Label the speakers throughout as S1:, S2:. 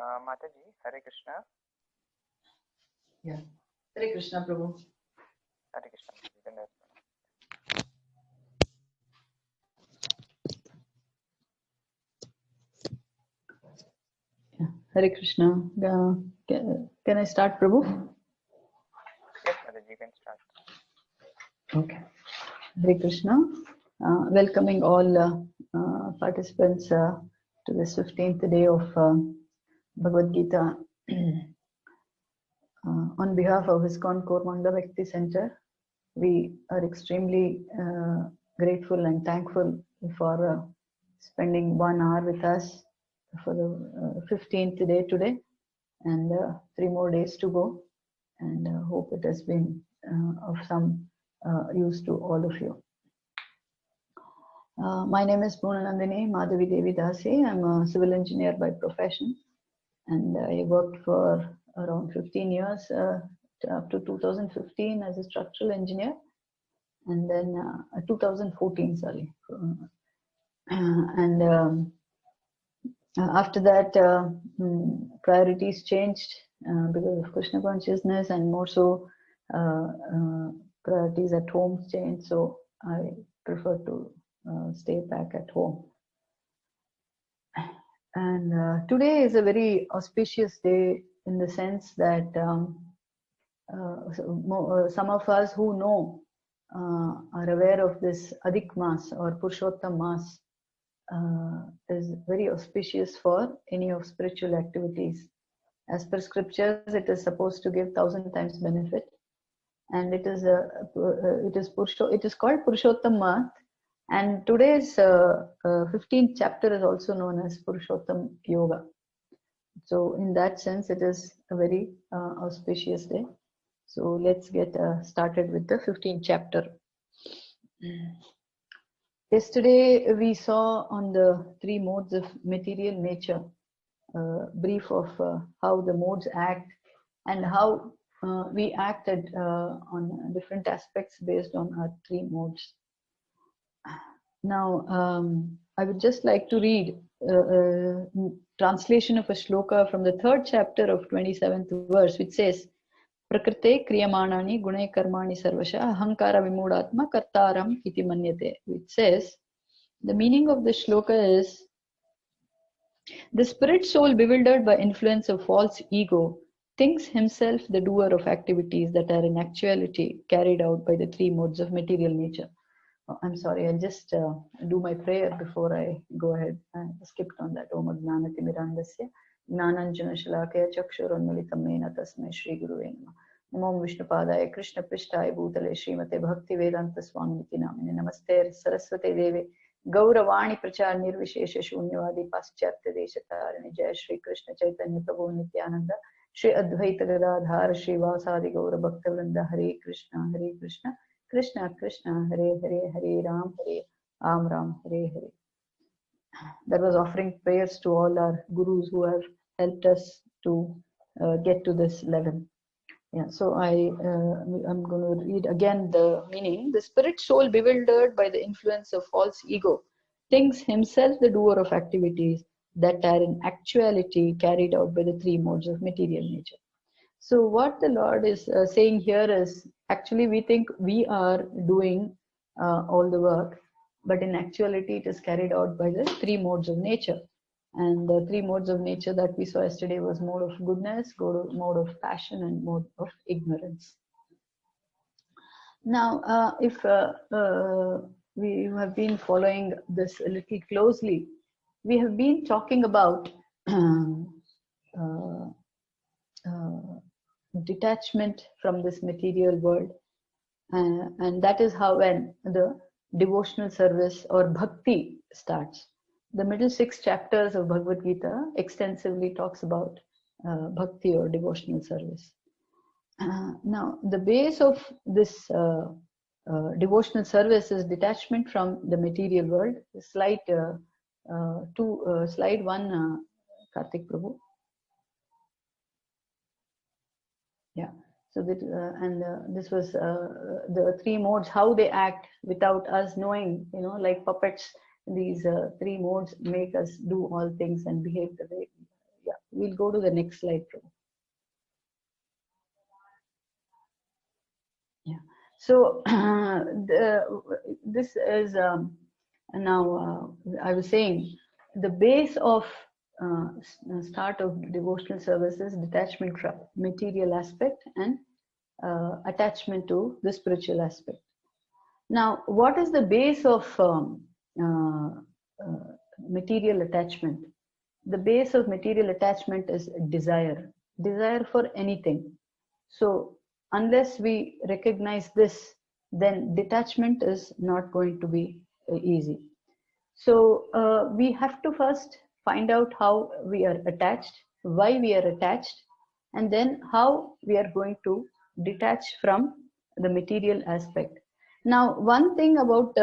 S1: Mataji, Hare Krishna.
S2: Yeah. Hare Krishna, Prabhu.
S1: Hare Krishna. You can respond.
S2: Yeah. Hare Krishna. Can I start, Prabhu?
S1: Yes, Mataji, you can start.
S2: Okay. Hare Krishna. Welcoming all participants to this 15th day of Bhagavad Gita. On behalf of ISKCON Kormangala Bhakti Center, we are extremely grateful and thankful for spending 1 hour with us for the 15th day today, and 3 more days to go, and hope it has been of some use to all of you. My name is Poonanandini Madhavi Devi Dasi. I'm a civil engineer by profession, and I worked for around 15 years up to 2015 as a structural engineer, and then 2014, sorry. After that, priorities changed because of Krishna consciousness, and more so priorities at home changed, so I prefer to stay back at home. And today is a very auspicious day in the sense that some of us who know are aware of this Adhik Mas or Purushottam Mas is very auspicious for any of spiritual activities. As per scriptures, it is supposed to give 1,000 times benefit, and it is called Purushottam Mas. And today's 15th chapter is also known as Purushottam Yoga. So in that sense, it is a very auspicious day. So let's get started with the 15th chapter. Yesterday we saw on the 3 modes of material nature, brief of how the modes act and how we acted on different aspects based on our 3 modes. Now, I would just like to read translation of a shloka from the 3rd chapter of 27th verse, which says, Prakrite kriyamanani gune karmani sarvasha ahankara vimudatma kartaram iti manyate, which says, the meaning of the shloka is, the spirit soul bewildered by influence of false ego thinks himself the doer of activities that are in actuality carried out by the 3 modes of material nature. I'm sorry, I'll just do my prayer before I go ahead. I skipped on that. Om Jnanati Mirandasya Jnananjana Shalakaya Chakshurunmilitam Mena Tasmai Shri Guruve Namah. Namo Vishnupadaya Krishna Prishtaya Bhutale Srimate Bhakti Vedanta Swamiti Namine Namaste Saraswate Deve Gauravani Prachar Nirvishesha Shunyavadi Paschatya Deshatarani Jai Shri Krishna Chaitanya Prabhu Nityananda Shri Advaita Gadadhar Shri Vasadi Gaura Bhakta Vrinda Hare Krishna Krishna Krishna Hare Hare Hare Ram Ram Hare Hare. That was offering prayers to all our gurus who have helped us to get to this level. Yeah, so I'm going to read again the meaning. The spirit soul bewildered by the influence of false ego thinks himself the doer of activities that are in actuality carried out by the 3 modes of material nature. So what the Lord is saying here is, actually we think we are doing all the work, but in actuality it is carried out by the 3 modes of nature. And the 3 modes of nature that we saw yesterday was mode of goodness, mode of passion, and mode of ignorance. Now, if we have been following this a little closely, we have been talking about detachment from this material world, and that is how when the devotional service or bhakti starts. The middle 6 chapters of Bhagavad Gita extensively talks about bhakti or devotional service. Now, the base of this devotional service is detachment from the material world. Slide 1, Karthik Prabhu. Yeah. So that this was the 3 modes, how they act without us knowing, like puppets. These 3 modes make us do all things and behave the way we'll go to the next slide, Prabhu. Yeah. So this is now I was saying the base of start of devotional services, detachment from material aspect and attachment to the spiritual aspect. Now, what is the base of material attachment? The base of material attachment is desire for anything. So unless we recognize this, then detachment is not going to be easy. So we have to first find out how we are attached, why we are attached, and then how we are going to detach from the material aspect. Now, one thing about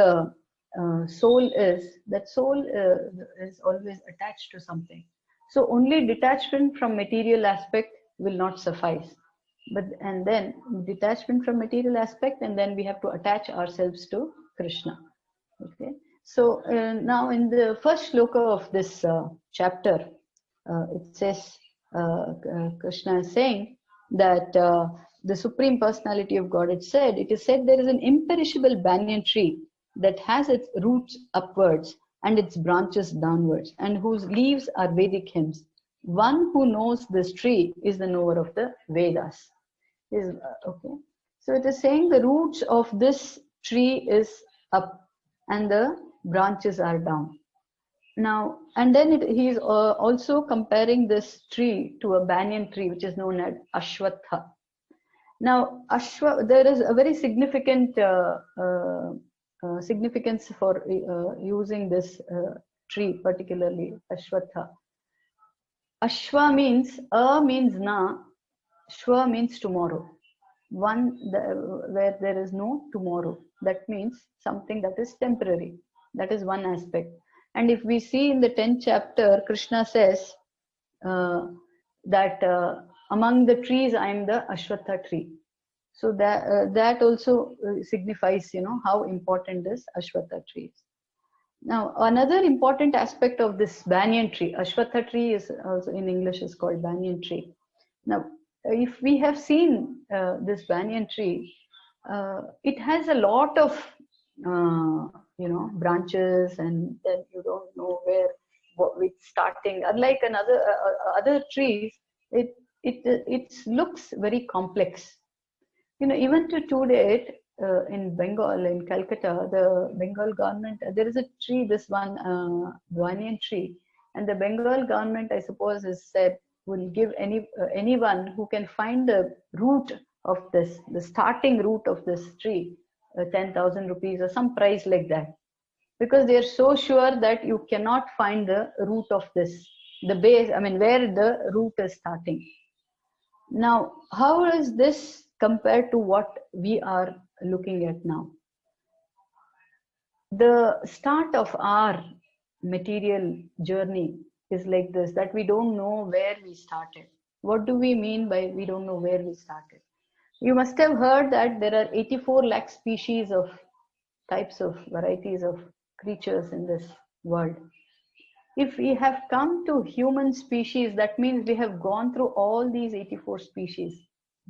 S2: soul is that soul is always attached to something. So only detachment from material aspect will not suffice. And then detachment from material aspect, and then we have to attach ourselves to Krishna. Okay. So now in the first shloka of this chapter, it says, Krishna is saying that the Supreme Personality of God, it is said there is an imperishable banyan tree that has its roots upwards and its branches downwards, and whose leaves are Vedic hymns. One who knows this tree is the knower of the Vedas. Okay. So it is saying the roots of this tree is up and the branches are down. Now, and then he is also comparing this tree to a banyan tree, which is known as Ashwatha. Now, there is a very significant significance for using this tree, particularly Ashwatha. Ashwa means na, Shwa means tomorrow. Where there is no tomorrow. That means something that is temporary. That is one aspect. And if we see in the 10th chapter, Krishna says that among the trees, I am the Ashwatha tree. So that also signifies, how important this Ashwatha tree is. Now, another important aspect of this banyan tree, Ashwatha tree is also in English is called banyan tree. Now, if we have seen this banyan tree, it has a lot of branches, and then you don't know where it's starting. Unlike other trees, it looks very complex. Even to date, in Bengal, in Calcutta, the Bengal government, there is a tree, this one banyan tree, and the Bengal government, I suppose, has said will give anyone who can find the root of this, the starting root of this tree, 10,000 rupees or some price like that, because they are so sure that you cannot find the root of this, the base, where the root is starting. Now, how is this compared to what we are looking at now? The start of our material journey is like this, that we don't know where we started. What do we mean by we don't know where we started? You must have heard that there are 84 lakh species of types of varieties of creatures in this world. If we have come to human species, that means we have gone through all these 84 species.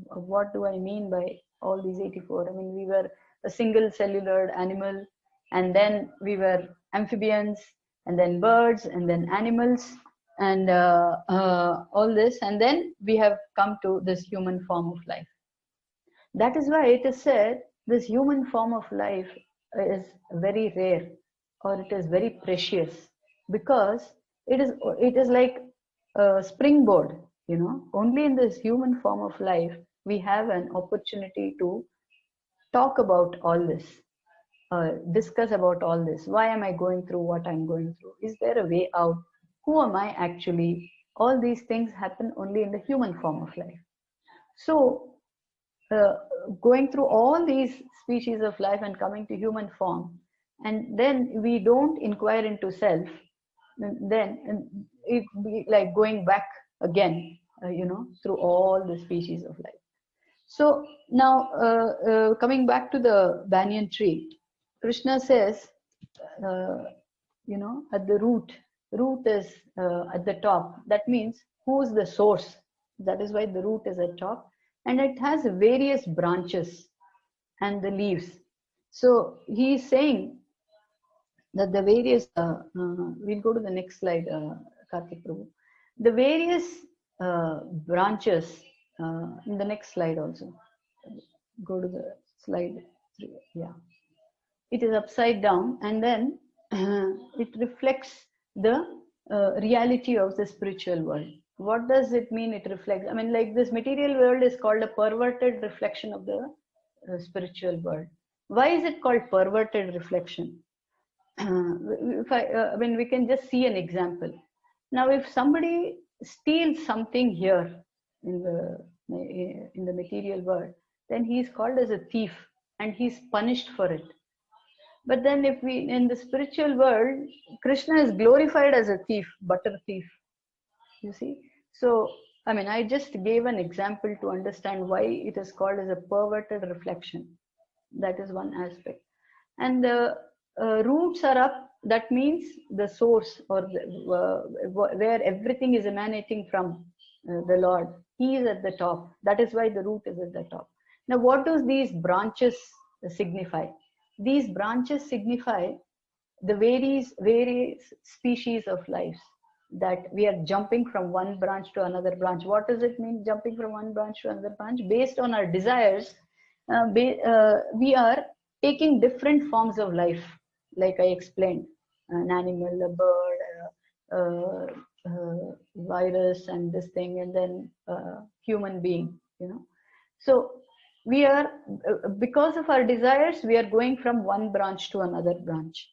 S2: What do I mean by all these 84? We were a single cellular animal, and then we were amphibians, and then birds, and then animals, and all this, and then we have come to this human form of life. That is why it is said this human form of life is very rare, or it is very precious, because it is like a springboard. Only in this human form of life we have an opportunity to talk about all this, discuss about all this. Why am I going through what I'm going through? Is there a way out? Who am I actually? All these things happen only in the human form of life. So going through all these species of life and coming to human form, and then we don't inquire into self, then it be like going back again, through all the species of life. So now coming back to the banyan tree, Krishna says, at the root is at the top. That means who's the source. That is why the root is at top, and it has various branches and the leaves. So he is saying that the various, we'll go to the next slide, Karthik Prabhu. The various branches, in the next slide also. Go to the slide 3, yeah. It is upside down, and then it reflects the reality of the spiritual world. What does it mean it reflects? I mean, like, this material world is called a perverted reflection of the spiritual world. Why is it called perverted reflection? When we can just see an example. Now, if somebody steals something here in the material world, then he is called as a thief and he is punished for it. But then if we, in the spiritual world, Krishna is glorified as a thief, butter thief. You see? So, I mean, I just gave an example to understand why it is called as a perverted reflection. That is one aspect. And the roots are up, that means the source, or where everything is emanating from, the Lord. He is at the top. That is why the root is at the top. Now, what do these branches signify? These branches signify the various species of lives, that we are jumping from one branch to another branch. What does it mean, jumping from one branch to another branch? Based on our desires, we are taking different forms of life, like I explained, an animal, a bird, virus, and this thing, and then human being, you know. So we are, because of our desires, we are going from one branch to another branch.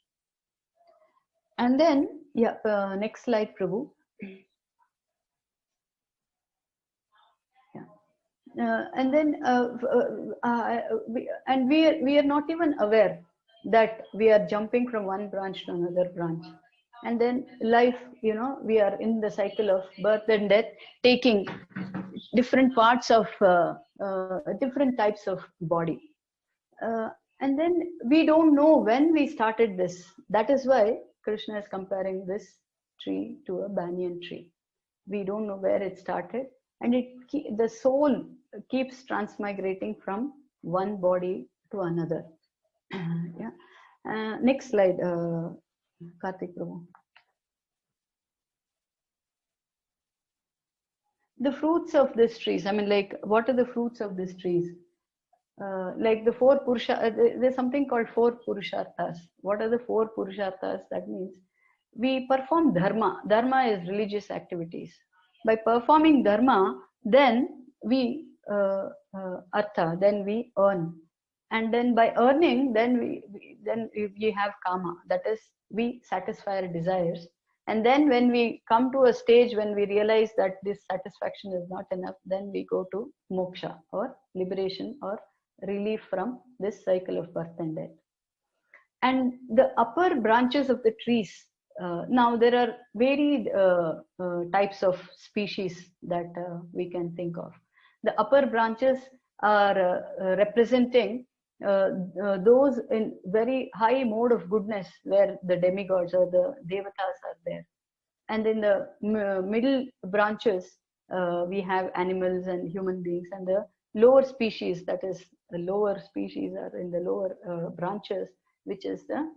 S2: And then, yeah, next slide, Prabhu. Yeah. And then, we are not even aware that we are jumping from one branch to another branch. And then life, you know, we are in the cycle of birth and death, taking different parts of different types of body. And then we don't know when we started this. That is why Krishna is comparing this tree to a banyan tree. We don't know where it started, and the soul keeps transmigrating from one body to another. Yeah. Next slide, Karthik Prabhu. The fruits of these trees, I mean, like, what are the fruits of these trees? Like the 4 Purusha, there's something called 4 Purusharthas. What are the 4 Purusharthas? That means we perform dharma. Dharma is religious activities. By performing dharma, then we artha, then we earn, and then by earning, then we have kama. That is, we satisfy our desires. And then when we come to a stage when we realize that this satisfaction is not enough, then we go to moksha, or liberation, or relief from this cycle of birth and death. And the upper branches of the trees, now there are varied types of species that we can think of. The upper branches are representing those in very high mode of goodness, where the demigods or the devatas are there. And in the middle branches, we have animals and human beings, and the lower species, that is, the lower species are in the lower branches, which is the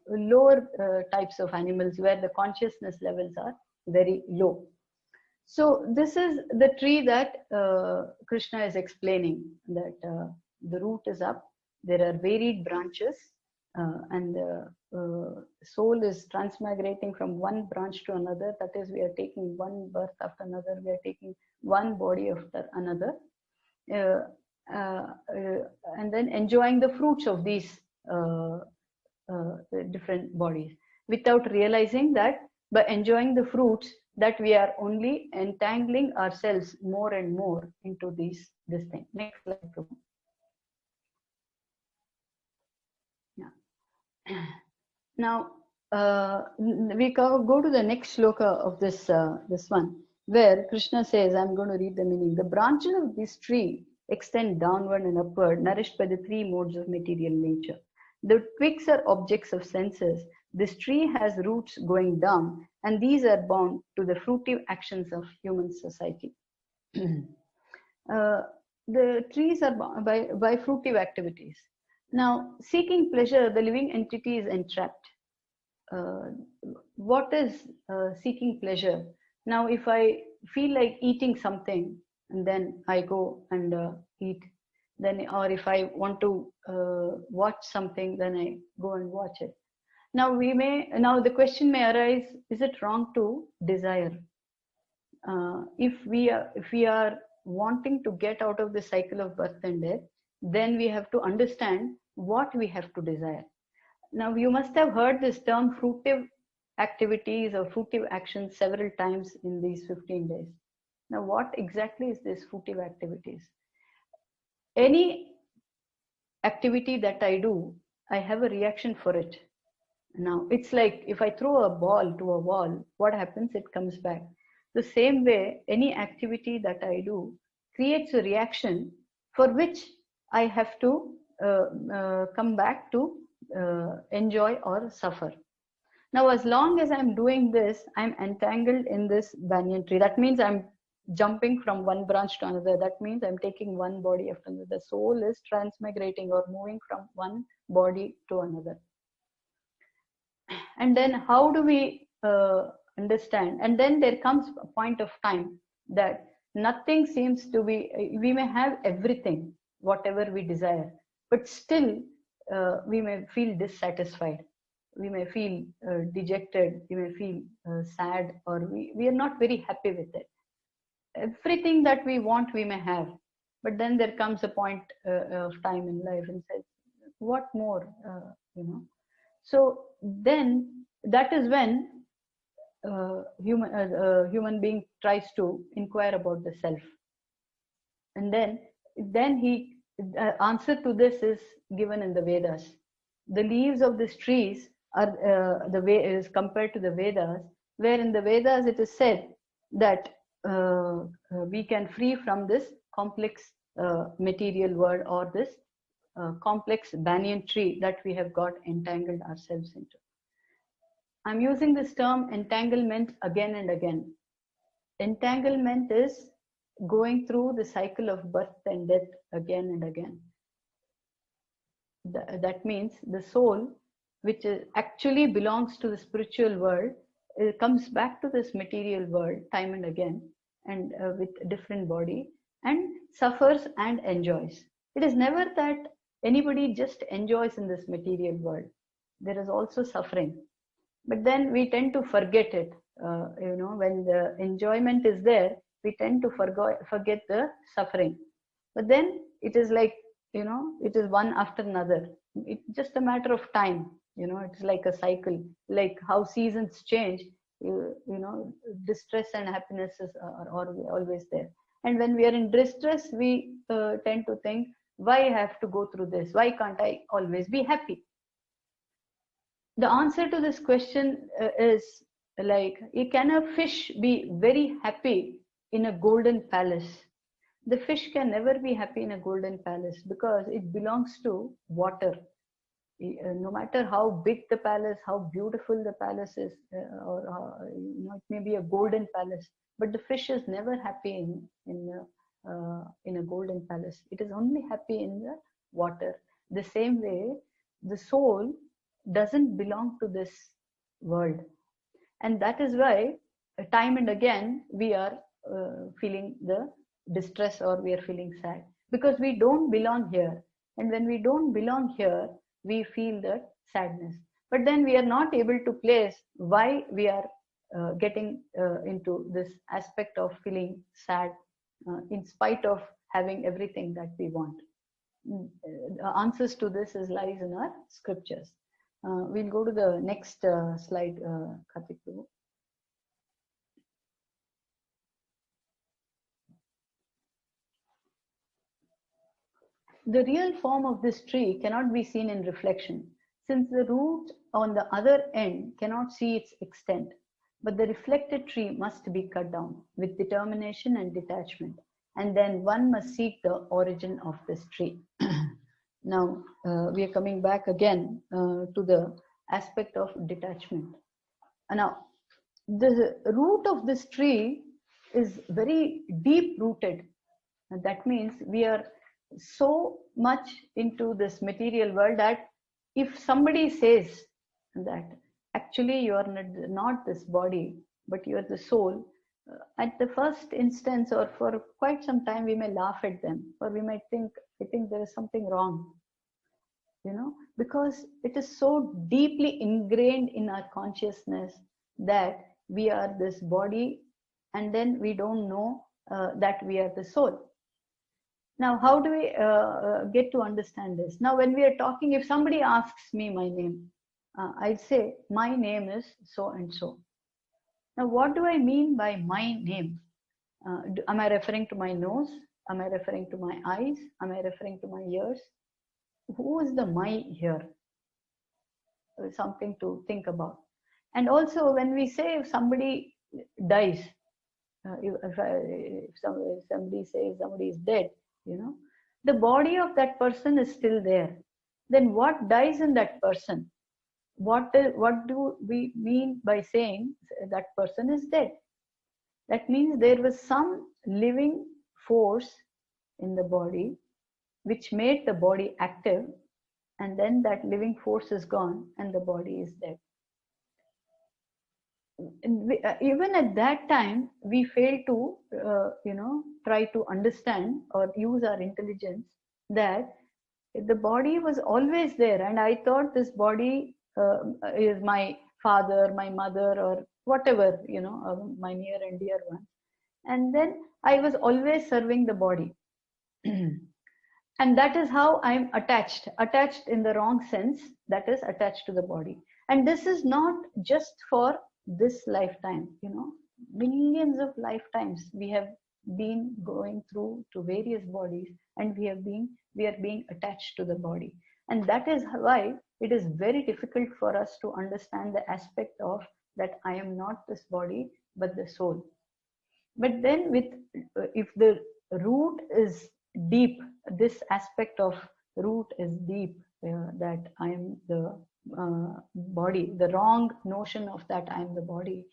S2: lower types of animals, where the consciousness levels are very low. So this is the tree that Krishna is explaining, that the root is up, there are varied branches, and the soul is transmigrating from one branch to another. That is, we are taking one birth after another, we are taking one body after another, and then enjoying the fruits of these different bodies, without realizing that by enjoying the fruits, that we are only entangling ourselves more and more into this thing. Next slide. Yeah. Now we go to the next shloka of this one, where Krishna says, I'm going to read the meaning. The branches of this tree extend downward and upward, nourished by the 3 modes of material nature. The twigs are objects of senses. This tree has roots going down, and these are bound to the fruitive actions of human society. The trees are bound by fruitive activities. Now, seeking pleasure, the living entity is entrapped. What is seeking pleasure? Now, if I feel like eating something, and then I go and eat, then, or if I want to watch something, then I go and watch it. Now the question may arise: is it wrong to desire? If we are wanting to get out of the cycle of birth and death, then we have to understand what we have to desire. Now, you must have heard this term fruitive activities or fruitive actions several times in these 15 days. Now, what exactly is this fruitive activities? Any activity that I do, I have a reaction for it. Now, it's like if I throw a ball to a wall, what happens? It comes back. The same way, any activity that I do creates a reaction for which I have to come back to enjoy or suffer. Now, as long as I'm doing this, I'm entangled in this banyan tree. That means I'm jumping from one branch to another. That means I'm taking one body after another. The soul is transmigrating or moving from one body to another. And then how do we understand? And then there comes a point of time that nothing seems to be, we may have everything, whatever we desire, but still we may feel dissatisfied. We may feel dejected, we may feel sad, or we are not very happy with it. Everything that we want, we may have, but then there comes a point of time in life and says, what more, So then that is when human being tries to inquire about the self, and then he answer to this is given in the Vedas. The leaves of these trees are the way is compared to the Vedas, where in the Vedas it is said that we can free from this complex material world or this complex banyan tree that we have got entangled ourselves into. I'm using this term entanglement again and again. Entanglement is going through the cycle of birth and death again and again. That means the soul, which actually belongs to the spiritual world, comes back to this material world time and again, and with a different body, and suffers and enjoys. It is never that anybody just enjoys in this material world. There is also suffering. But then we tend to forget it. When the enjoyment is there, we tend to forget the suffering. But then it is like, it is one after another. It's just a matter of time. It's like a cycle, like how seasons change. Distress and happiness are always there. And when we are in distress, we tend to think, why I have to go through this? Why can't I always be happy? The answer to this question is like, can a fish be very happy in a golden palace? The fish can never be happy in a golden palace because it belongs to water. No matter how big the palace, how beautiful the palace is, it may be a golden palace, but the fish is never happy in a golden palace. It is only happy in the water. The same way, the soul doesn't belong to this world, and that is why time and again we are feeling the distress or we are feeling sad, because we don't belong here. And when we don't belong here, we feel that sadness. But then we are not able to place why we are getting into this aspect of feeling sad in spite of having everything that we want. The answers to this lies in our scriptures. We'll go to the next slide, Karthik. The real form of this tree cannot be seen in reflection, since the root on the other end cannot see its extent. But the reflected tree must be cut down with determination and detachment, and then one must seek the origin of this tree. Now, we are coming back again to the aspect of detachment. Now, the root of this tree is very deep rooted. And that means we are so much into this material world that if somebody says that actually you are not this body, but you are the soul, at the first instance or for quite some time we may laugh at them, or we might think, I think there is something wrong, because it is so deeply ingrained in our consciousness that we are this body, and then we don't know that we are the soul. Now, how do we get to understand this? Now, when we are talking, if somebody asks me my name, I'd say, my name is so and so. Now, what do I mean by my name? Am I referring to my nose? Am I referring to my eyes? Am I referring to my ears? Who is the my here? Something to think about. And also, when we say if somebody dies, if somebody says somebody is dead, the body of that person is still there. Then what dies in that person? What do we mean by saying that person is dead? That means there was some living force in the body which made the body active, and then that living force is gone and the body is dead. Even at that time, we fail to, try to understand or use our intelligence that the body was always there, and I thought this body is my father, my mother, or whatever, my near and dear one. And then I was always serving the body. And that is how I'm attached in the wrong sense, that is attached to the body. And this is not just for this lifetime, millions of lifetimes we have been going through to various bodies, and we are being attached to the body. And that is why it is very difficult for us to understand the aspect of that I am not this body but the soul. But then if the root is deep, this aspect of root is deep, that I am the body, the wrong notion of that I am the body.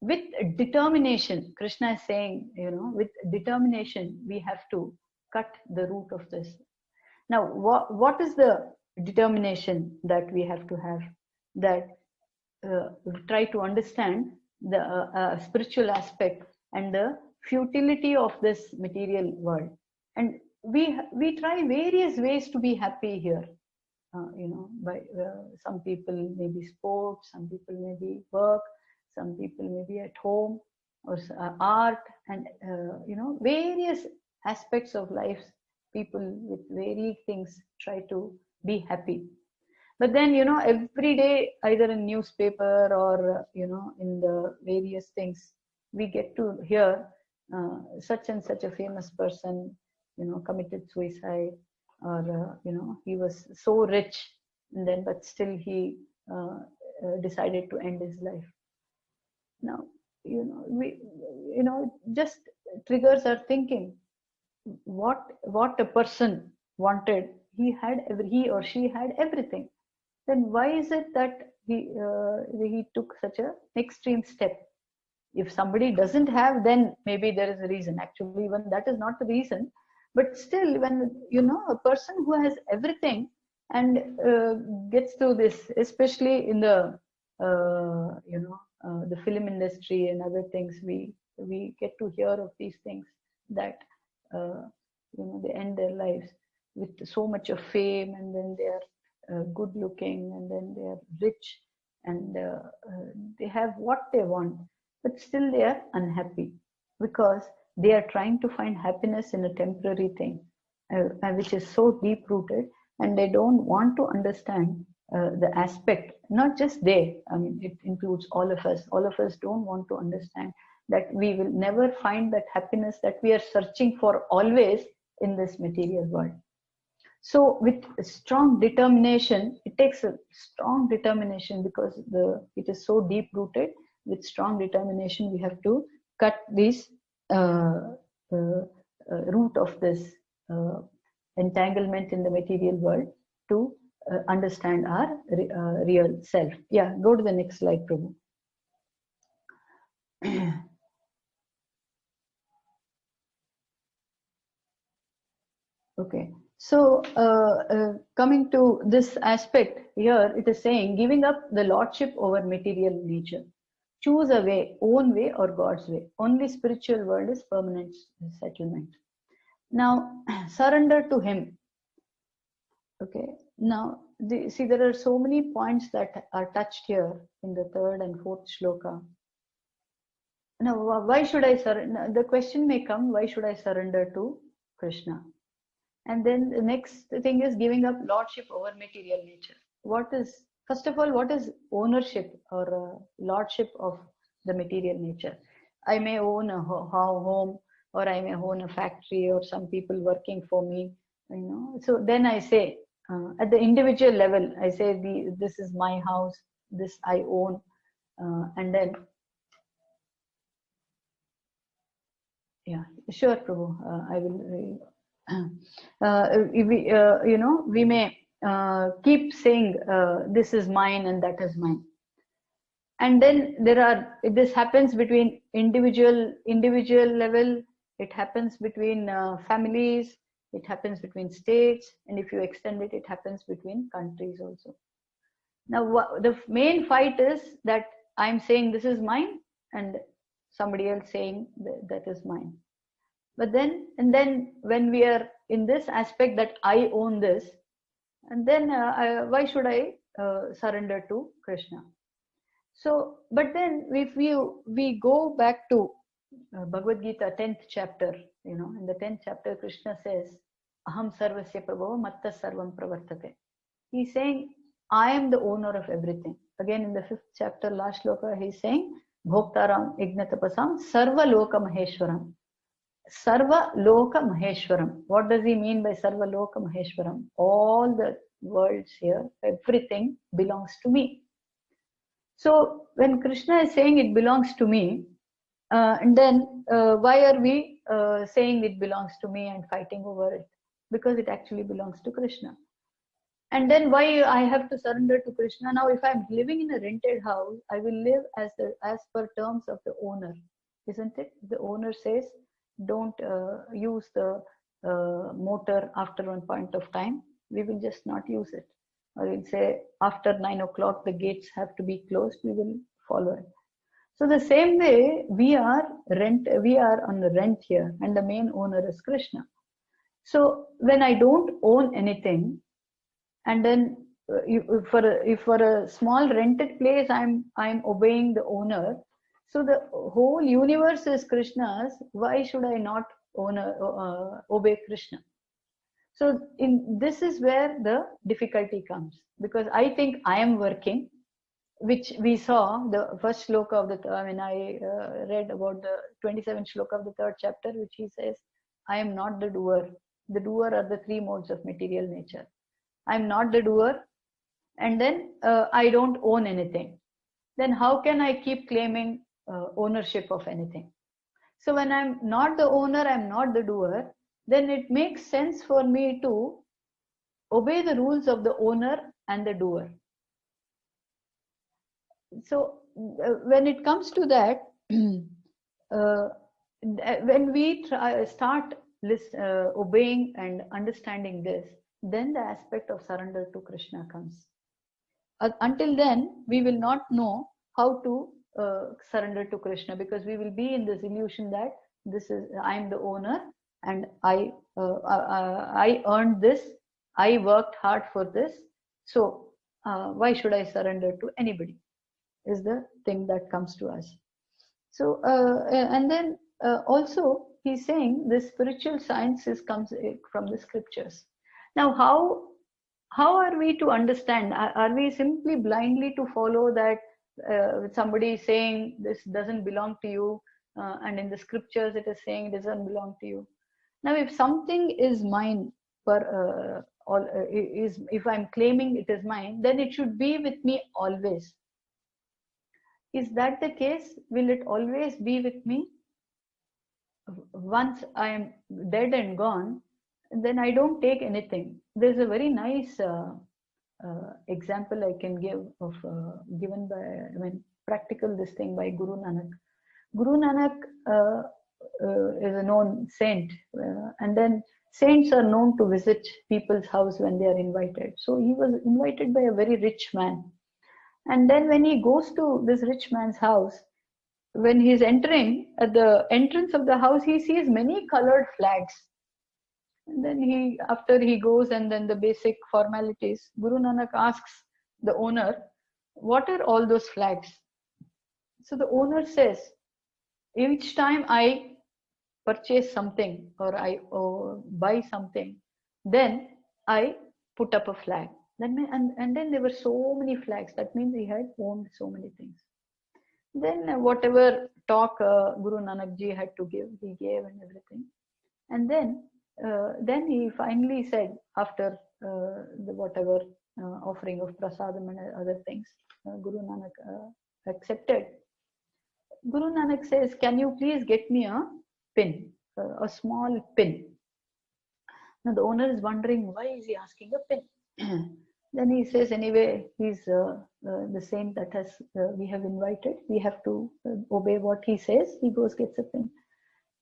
S2: With determination, Krishna is saying, with determination, we have to cut the root of this. Now, what is the determination that we have to have? That try to understand the spiritual aspect and the futility of this material world. And we try various ways to be happy here. By some people may be sports, some people may be work, some people may be at home, or art, and various aspects of life. People with varied things try to be happy. But then, every day, either in newspaper or, in the various things, we get to hear such and such a famous person, committed suicide, or, he was so rich, and then, but still he decided to end his life. Now, just triggers our thinking. What a person wanted, he or she had everything. Then why is it that he took such an extreme step? If somebody doesn't have, then maybe there is a reason. Actually, even that is not the reason. But still, when a person who has everything and gets to this, especially in the the film industry and other things, we get to hear of these things that they end their lives with so much of fame, and then they are good looking, and then they are rich, and they have what they want, but still they are unhappy because they are trying to find happiness in a temporary thing, which is so deep rooted, and they don't want to understand the aspect. Not just they, I mean, it includes all of us. All of us don't want to understand that we will never find that happiness that we are searching for always in this material world. So with strong determination, it takes a strong determination because it is so deep rooted. With strong determination, we have to cut this root of this entanglement in the material world to understand our real self. Yeah, go to the next slide, Prabhu. Okay, so coming to this aspect here, it is saying giving up the lordship over material nature. Choose a way, own way or God's way. Only spiritual world is permanent settlement. Now, surrender to Him. Okay, now see, there are so many points that are touched here in the third and fourth shloka. Now, why should I surrender? The question may come, why should I surrender to Krishna? And then the next thing is giving up lordship over material nature. What is, first of all, what is ownership or lordship of the material nature? I may own a home, or I may own a factory, or some people working for me, you know. So then I say, at the individual level, I say, this is my house, this I own, and then, yeah, sure, Prabhu, I will. We may keep saying this is mine and that is mine, and then this happens between individual level, it happens between families, it happens between states, and if you extend it, it happens between countries also. Now the main fight is that I'm saying this is mine and somebody else saying that is mine. But then when we are in this aspect that I own this, and then why should I surrender to Krishna? So, but then if we go back to Bhagavad Gita 10th chapter, you know, in the 10th chapter, Krishna says, Aham sarvasya prabhava matta sarvam pravartate. He's saying, I am the owner of everything. Again, in the 5th chapter, last shloka, he's saying, Bhoktaram ignatapasam sarva loka maheshwaram. Sarva Loka Maheshwaram. What does he mean by Sarva Loka Maheshwaram? All the worlds here, everything belongs to me. So when Krishna is saying it belongs to me, and then why are we saying it belongs to me and fighting over it? Because it actually belongs to Krishna. And then why I have to surrender to Krishna? Now, if I'm living in a rented house, I will live as per terms of the owner, isn't it? The owner says, don't use the motor after one point of time, we will just not use it. Or we'll say after 9 o'clock the gates have to be closed, we will follow it. So the same way we are on the rent here, and the main owner is Krishna. So when I don't own anything, and then if for a small rented place I'm obeying the owner, so the whole universe is Krishna's, why should I not obey Krishna? So this is where the difficulty comes, because I think I am working, which we saw the first shloka of the when I read about the 27th shloka of the 3rd chapter, which he says, I am not the doer. The doer are the 3 modes of material nature. I am not the doer, and then I don't own anything. Then how can I keep claiming ownership of anything? So when I'm not the owner, I'm not the doer, then it makes sense for me to obey the rules of the owner and the doer. So when it comes to that, when we start obeying and understanding this, then the aspect of surrender to Krishna comes. Until then, we will not know how to surrender to Krishna, because we will be in this illusion that I am the owner and I earned this, I worked hard for this, so why should I surrender to anybody, is the thing that comes to us. So and then also he's saying this spiritual science comes from the scriptures. Now how are we to understand? Are we simply blindly to follow that somebody is saying this doesn't belong to you, and in the scriptures it is saying it doesn't belong to you? Now if something is mine, if I'm claiming it is mine, then it should be with me always. Is that the case? Will it always be with me? Once I am dead and gone, then I don't take anything. There's a very nice example I can give of given by, I mean, practical this thing by Guru Nanak. Guru Nanak is a known saint, and then saints are known to visit people's house when they are invited. So he was invited by a very rich man, and then when he goes to this rich man's house, when he's entering, at the entrance of the house, he sees many colored flags. And then after he goes, and then the basic formalities, Guru Nanak asks the owner, what are all those flags? So the owner says, each time I purchase something or I buy something, then I put up a flag. And then there were so many flags. That means he had owned so many things. Then whatever talk Guru Nanak Ji had to give, he gave and everything. And then he finally said, after the whatever offering of prasadam and other things, Guru Nanak accepted. Guru Nanak says, can you please get me a pin, a small pin? Now the owner is wondering, why is he asking a pin? Then he says, anyway, he's the saint that we have invited. We have to obey what he says. He goes, gets a pin.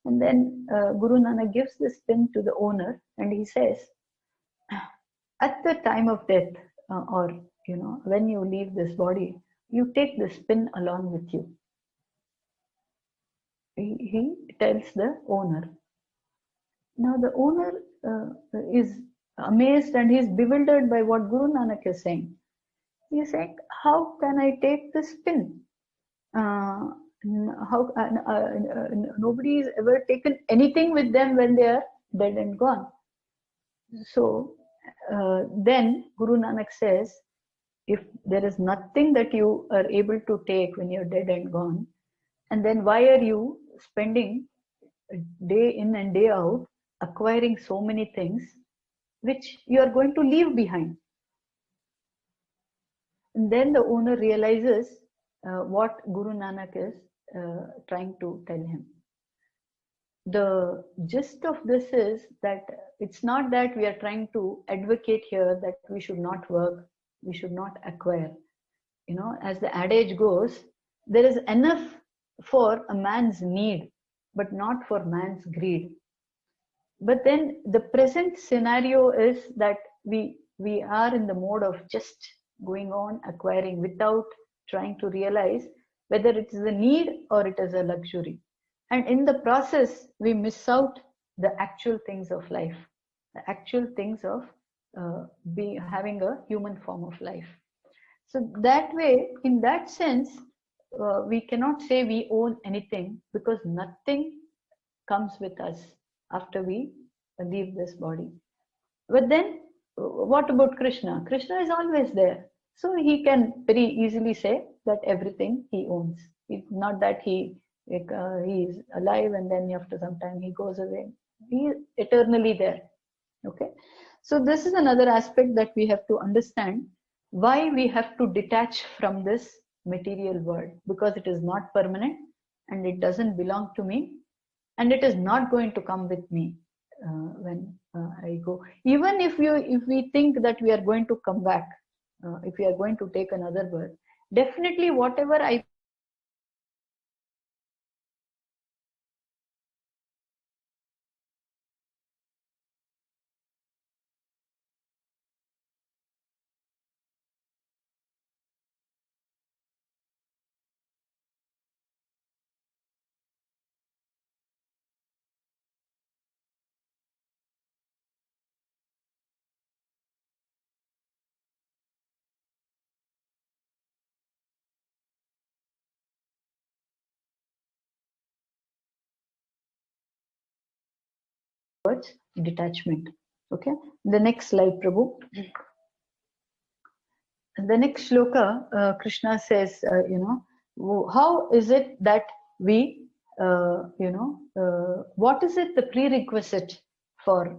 S2: And then Guru Nanak gives this pin to the owner, and he says, at the time of death, or when you leave this body, you take this pin along with you. He tells the owner. Now the owner is amazed and he's bewildered by what Guru Nanak is saying. He is saying, how can I take this pin? Nobody has ever taken anything with them when they are dead and gone. So then Guru Nanak says, if there is nothing that you are able to take when you're dead and gone, and then why are you spending day in and day out acquiring so many things which you are going to leave behind? And then the owner realizes what Guru Nanak is trying to tell him. The gist of this is that it's not that we are trying to advocate here that we should not work, we should not acquire. As the adage goes, there is enough for a man's need, but not for man's greed. But then the present scenario is that we are in the mode of just going on acquiring without trying to realize whether it is a need or it is a luxury. And in the process, we miss out the actual things of life, the actual things of having a human form of life. So that way, in that sense, we cannot say we own anything, because nothing comes with us after we leave this body. But then, what about Krishna? Krishna is always there. So he can very easily say that everything he owns. It's not that he is alive and then after some time he goes away. He is eternally there. Okay. So this is another aspect that we have to understand, why we have to detach from this material world, because it is not permanent and it doesn't belong to me, and it is not going to come with me when I go. Even if we think that we are going to come back, if we are going to take another birth, definitely whatever I towards detachment. Okay. The next slide, Prabhu. The next shloka, Krishna says, how is it that we, what is it the prerequisite for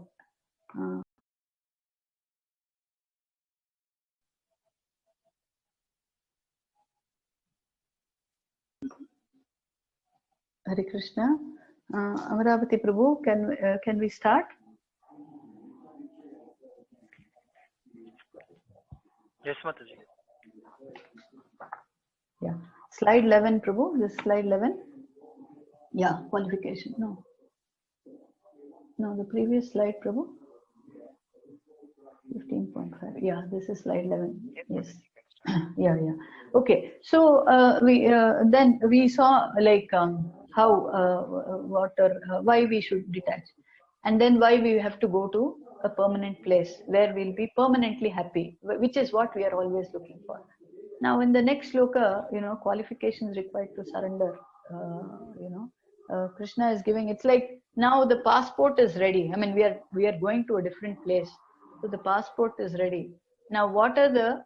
S2: Hare Krishna? Amaravati Prabhu, can we start?
S3: Yes, Mataji.
S2: Yeah. Slide 11, Prabhu. This is slide 11. Yeah, qualification. No. No, the previous slide, Prabhu. 15.5. Yeah, this is slide 11. Yes. Yeah. Okay. So then we saw like how why we should detach, and then why we have to go to a permanent place where we'll be permanently happy, which is what we are always looking for. Now, in the next sloka, qualifications required to surrender. Krishna is giving. It's like now the passport is ready. I mean, we are going to a different place, so the passport is ready. Now, what are the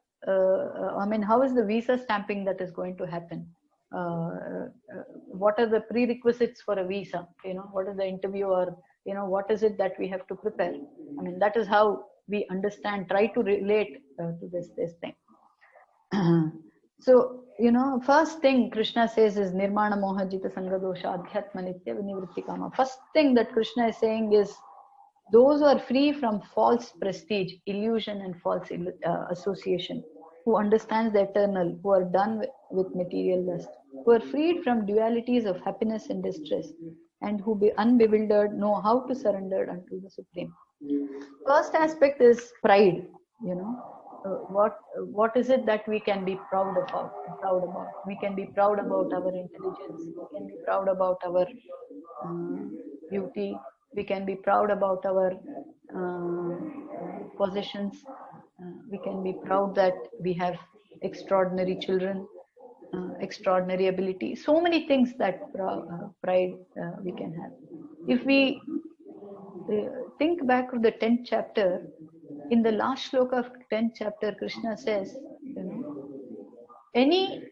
S2: how is the visa stamping that is going to happen? What are the prerequisites for a visa? What is the interview, or what is it that we have to prepare? I mean, that is how we understand. Try to relate to this thing. So, first thing Krishna says is Nirmana Moha Jita Sangha Dosha Adhyatma Nitya Vinivritti Kama. First thing that Krishna is saying is those who are free from false prestige, illusion and false association, who understands the eternal, who are done with material lust, who are freed from dualities of happiness and distress, and who be unbewildered, know how to surrender unto the Supreme. First aspect is pride. What is it that we can be proud about? We can be proud about our intelligence. We can be proud about our beauty. We can be proud about our possessions. We can be proud that we have extraordinary children, extraordinary ability. So many things that pride we can have. If we think back of the 10th chapter, in the last shloka of 10th chapter, Krishna says, any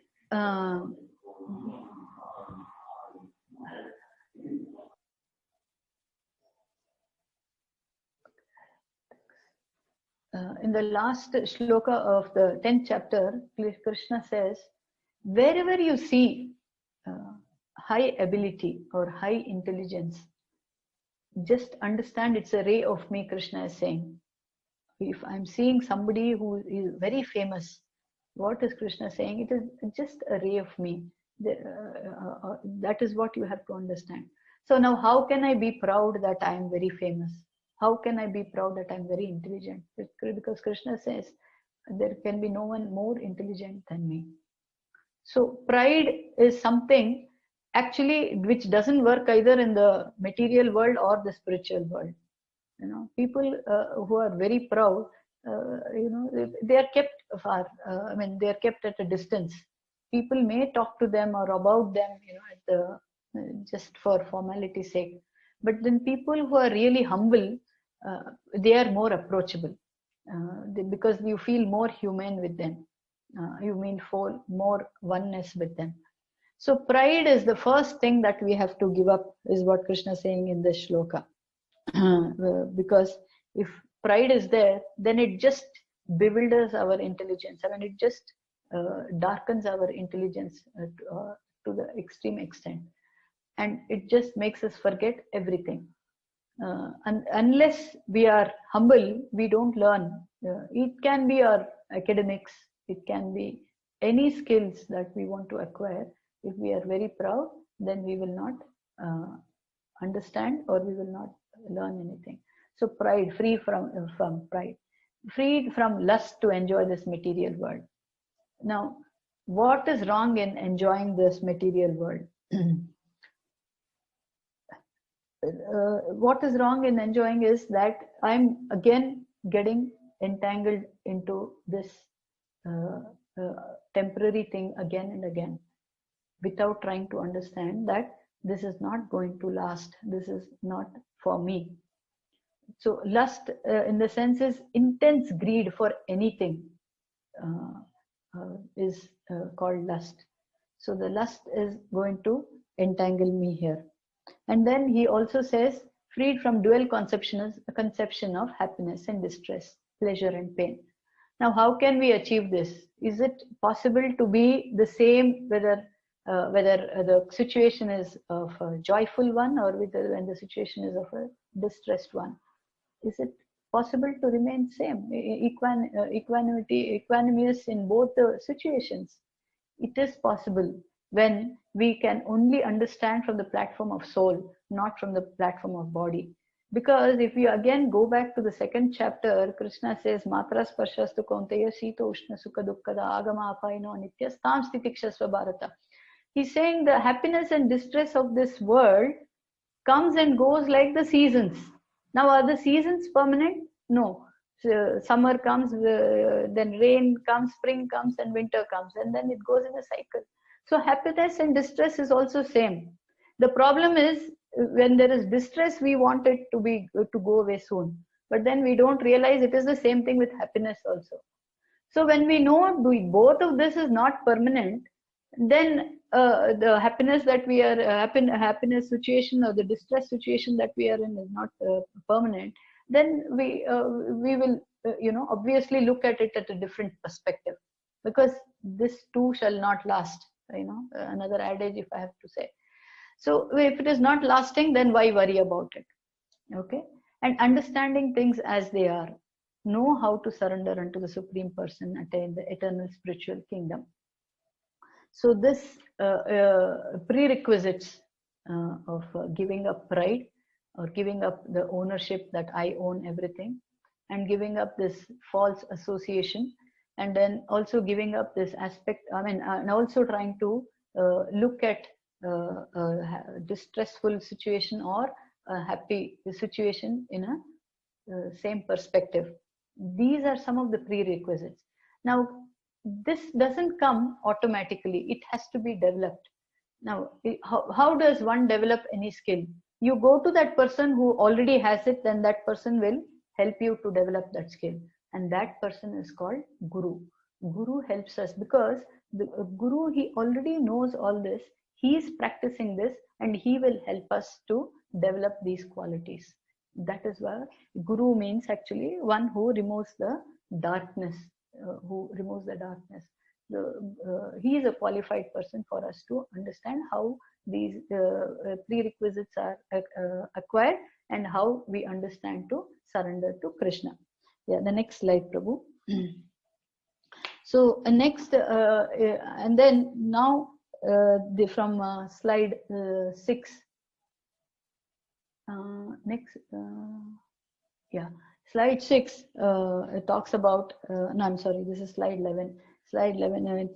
S2: in the last shloka of the 10th chapter, Krishna says, wherever you see high ability or high intelligence, just understand it's a ray of me, Krishna is saying. If I'm seeing somebody who is very famous, what is Krishna saying? It is just a ray of me. That is what you have to understand. So now how can I be proud that I am very famous? How can I be proud that I'm very intelligent? Because Krishna says there can be no one more intelligent than me. So pride is something actually which doesn't work either in the material world or the spiritual world. People who are very proud, they are kept far. They are kept at a distance. People may talk to them or about them, just for formality's sake. But then people who are really humble, they are more approachable because you feel more human with them. You mean for more oneness with them. So pride is the first thing that we have to give up, is what Krishna is saying in this shloka. Because if pride is there, then it just bewilders our intelligence. It just darkens our intelligence to the extreme extent, and it just makes us forget everything. And unless we are humble, we don't learn. It can be our academics, it can be any skills that we want to acquire. If we are very proud, then we will not understand, or we will not learn anything. So pride, free from pride, freed from lust to enjoy this material world. Now, what is wrong in enjoying this material world? What is wrong in enjoying is that I'm again getting entangled into this temporary thing again and again, without trying to understand that this is not going to last. This is not for me. So lust, in the sense, is intense greed for anything, is called lust. So the lust is going to entangle me here. And then he also says, freed from dual conception of happiness and distress, pleasure and pain. Now, how can we achieve this? Is it possible to be the same whether the situation is of a joyful one, or when the situation is of a distressed one? Is it possible to remain same, equanimous in both the situations. It is possible when we can only understand from the platform of soul, not from the platform of body. Because if you again go back to the second chapter, Krishna says, Matra sparshasthu kaunteya sita ushna sukha dukkada agama apaino nityastam stitikshasva bharata. He's saying the happiness and distress of this world comes and goes like the seasons. Now, are the seasons permanent? No. So, summer comes, then rain comes, spring comes, and winter comes, and then it goes in a cycle. So happiness and distress is also same. The problem is when there is distress, we want it to go away soon, but then we don't realize it is the same thing with happiness also. So when we know both of this is not permanent, then the happiness that we are happiness situation or the distress situation that we are in is not permanent, then we will obviously look at it at a different perspective, because this too shall not last, another adage if I have to say. So if it is not lasting, then why worry about it? Okay. And understanding things as they are, know how to surrender unto the Supreme Person, attain the eternal spiritual kingdom. So this prerequisites of giving up pride, or giving up the ownership that I own everything, and giving up this false association, and then also giving up this aspect, and also trying to look at a distressful situation or a happy situation in a same perspective. These are some of the prerequisites. Now, this doesn't come automatically. It has to be developed. Now, how does one develop any skill? You go to that person who already has it, then that person will help you to develop that skill. And that person is called Guru. Guru helps us because the Guru, he already knows all this. He is practicing this, and he will help us to develop these qualities. That is why Guru means actually one who removes the darkness. He is a qualified person for us to understand how these prerequisites are acquired and how we understand to surrender to Krishna. Yeah, the next slide, Prabhu. So next, and then now from slide 6. Next, slide 6 it talks about. No, I'm sorry. This is slide 11. Slide 11,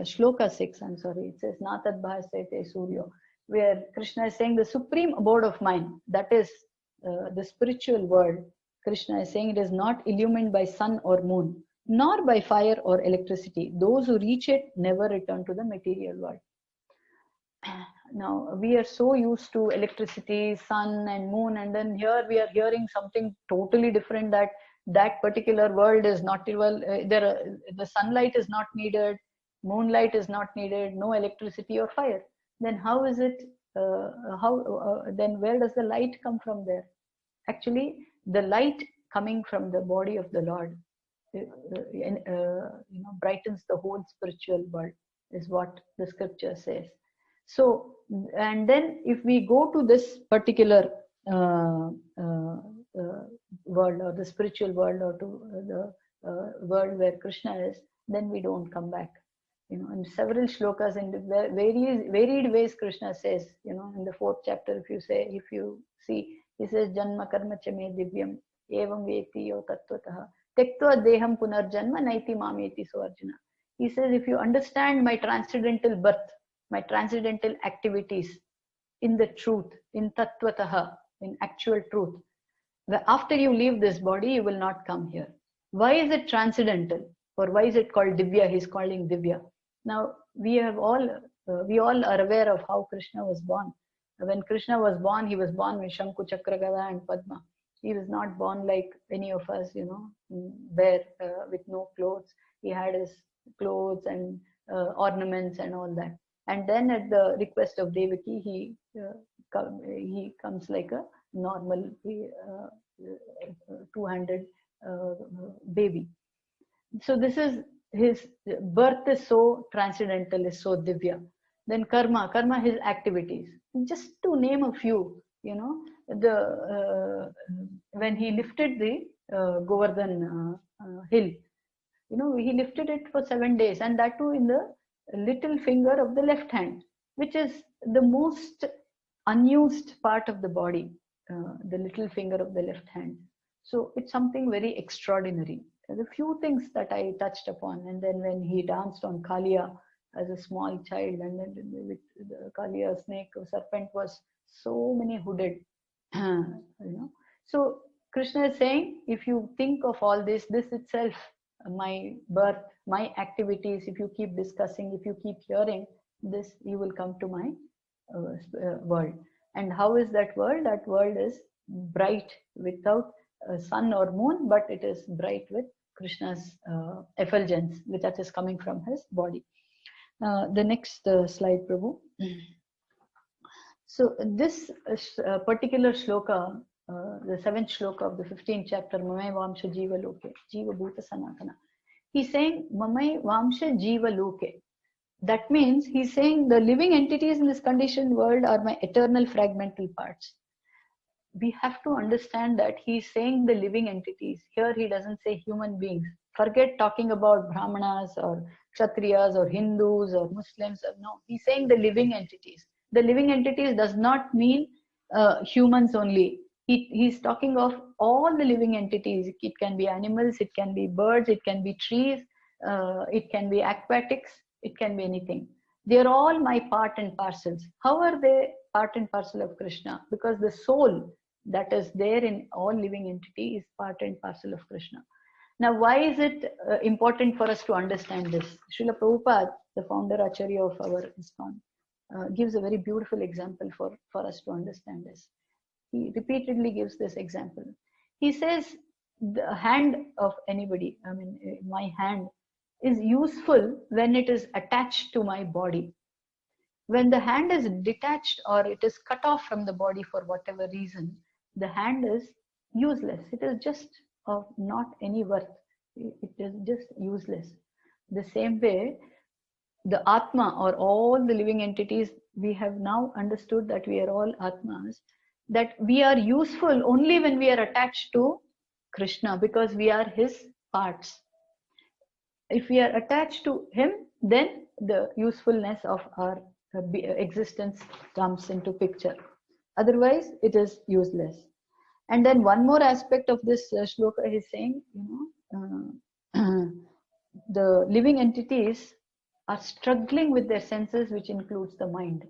S2: shloka 6. I'm sorry. It says Natad Bhasete Suryo, where Krishna is saying the supreme abode of mind, that is the spiritual world. Krishna is saying it is not illumined by sun or moon, nor by fire or electricity. Those who reach it never return to the material world. Now, we are so used to electricity, sun and moon, and then here we are hearing something totally different, that particular world is not, the sunlight is not needed, moonlight is not needed, no electricity or fire. Then how is it, then where does the light come from there? Actually, the light coming from the body of the Lord brightens the whole spiritual world, is what the scripture says. So, and then if we go to this particular world, or the spiritual world, or to the world where Krishna is, then we don't come back. In several shlokas, in varied ways, Krishna says, in the 4th chapter, if you see, he says, Janma karma cha me divyam evam veti yo tattvataha tektva deham punarjanma naiti mameti so Arjuna. He says, if you understand my transcendental birth, my transcendental activities in the truth, in tattvataha, in actual truth, after you leave this body, you will not come here. Why is it transcendental? Or why is it called Divya? He's calling Divya. Now, we all are aware of how Krishna was born. When Krishna was born, he was born with Shankhu, Chakra, Gada and Padma. He was not born like any of us, bare, with no clothes. He had his clothes and ornaments and all that. And then at the request of Devaki, he comes like a normal two-handed baby. So this is his birth is so transcendental, is so divya. Then karma, his activities. Just to name a few, when he lifted the Govardhan hill. He lifted it for 7 days, and that too in the little finger of the left hand, which is the most unused part of the body, the little finger of the left hand. So it's something very extraordinary. The few things that I touched upon, and then when he danced on Kaliya as a small child, and then with the Kaliya snake or serpent was so many hooded, So Krishna is saying, if you think of all this itself, my birth, my activities, if you keep discussing, if you keep hearing this, you will come to my world. And how is that world? That world is bright without sun or moon, but it is bright with Krishna's effulgence, that is coming from his body. The next slide, Prabhu. So this particular shloka, the 7th shloka of the 15th chapter, Mamai Vamsha Jiva Loke, Jiva Bhuta Sanatana. He's saying, Mamai Vamsha Jiva Loke. That means he's saying the living entities in this conditioned world are my eternal fragmental parts. We have to understand that he's saying the living entities. Here he doesn't say human beings. Forget talking about Brahmanas or Kshatriyas or Hindus or Muslims. No, he's saying the living entities. The living entities does not mean humans only. He's talking of all the living entities. It can be animals, it can be birds, it can be trees, it can be aquatics, it can be anything. They are all my part and parcels. How are they part and parcel of Krishna? Because the soul that is there in all living entity is part and parcel of Krishna. Now, why is it important for us to understand this? Srila Prabhupada, the founder Acharya of our ISKCON, gives a very beautiful example for us to understand this. He repeatedly gives this example. He says, the hand of anybody, I mean, my hand, is useful when it is attached to my body. When the hand is detached or it is cut off from the body for whatever reason, the hand is useless. It is just of not any worth. It is just useless. The same way, the Atma or all the living entities, we have now understood that we are all Atmas, that we are useful only when we are attached to Krishna, because we are his parts. If we are attached to him, then the usefulness of our existence comes into picture. Otherwise, it is useless. And then one more aspect of this shloka is saying, the living entities are struggling with their senses, which includes the mind.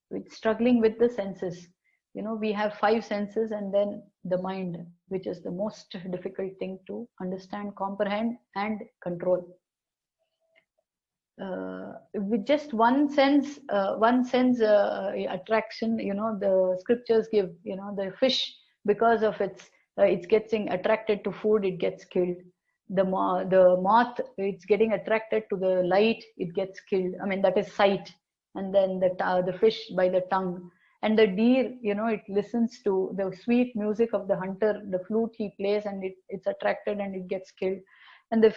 S2: With struggling with the senses. We have 5 senses and then the mind, which is the most difficult thing to understand, comprehend, and control. With just one sense attraction, the scriptures give, the fish, because of it's getting attracted to food, it gets killed. The moth, it's getting attracted to the light, it gets killed. I mean, that is sight. And then the fish by the tongue. And the deer, it listens to the sweet music of the hunter, the flute he plays, and it's attracted and it gets killed. And the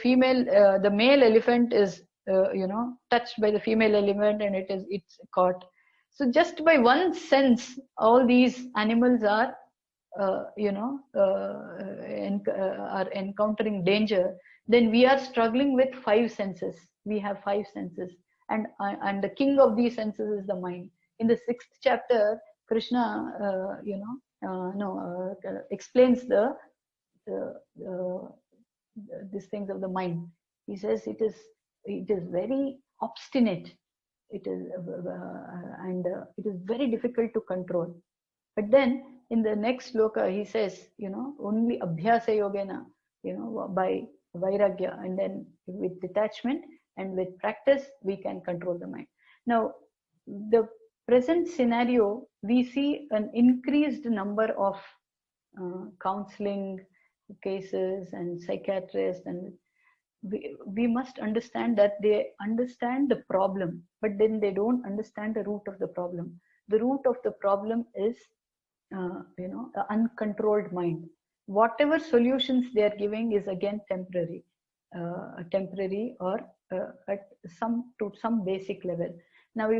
S2: male elephant is, touched by the female elephant and it's caught. So just by one sense, all these animals are, are encountering danger. Then we are struggling with 5 senses. We have 5 senses. And the king of these senses is the mind. In the 6th chapter, Krishna, explains these things of the mind. He says it is very obstinate. It is it is very difficult to control. But then in the next sloka, he says, only abhyasa yogena, by vairagya, and then with detachment and with practice, we can control the mind. Now, the present scenario, we see an increased number of counseling cases and psychiatrists, and we must understand that they understand the problem, but then they don't understand the root of the problem. The root of the problem is, the uncontrolled mind. Whatever solutions they are giving is again temporary or to some basic level. Now,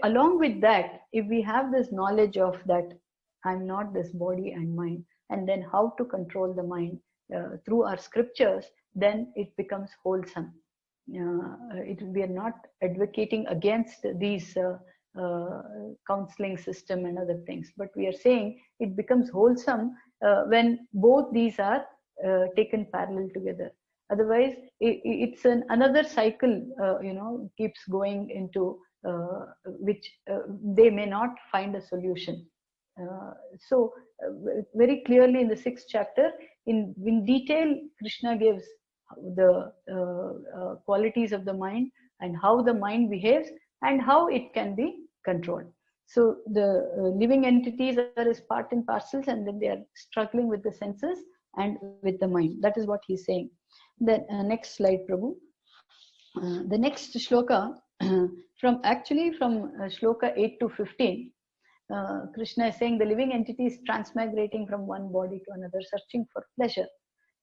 S2: along with that, if we have this knowledge of that, I'm not this body and mind, and then how to control the mind, through our scriptures, then it becomes wholesome. We are not advocating against these counseling system and other things, but we are saying it becomes wholesome when both these are taken parallel together. Otherwise, it's another cycle, keeps going into which they may not find a solution. So very clearly in the 6th chapter, in detail, Krishna gives the qualities of the mind and how the mind behaves and how it can be controlled. So the living entities are as part and parcels, and then they are struggling with the senses and with the mind. That is what he's saying. Then next slide, Prabhu. The next shloka, from shloka 8 to 15, Krishna is saying the living entity is transmigrating from one body to another, searching for pleasure.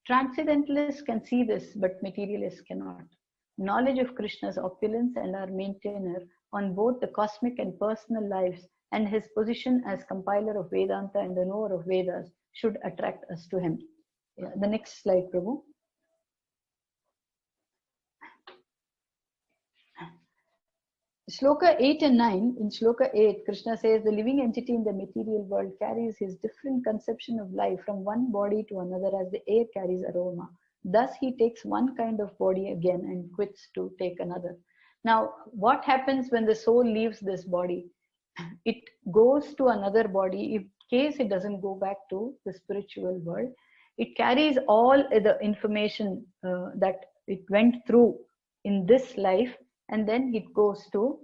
S2: Transcendentalists can see this, but materialists cannot. Knowledge of Krishna's opulence and our maintainer on both the cosmic and personal lives, and his position as compiler of Vedanta and the knower of Vedas, should attract us to him. Yeah, the next slide, Prabhu. Shloka 8 and 9, in Shloka 8, Krishna says the living entity in the material world carries his different conception of life from one body to another as the air carries aroma. Thus he takes one kind of body again and quits to take another. Now, what happens when the soul leaves this body? It goes to another body. In case it doesn't go back to the spiritual world, it carries all the information that it went through in this life, and then it goes to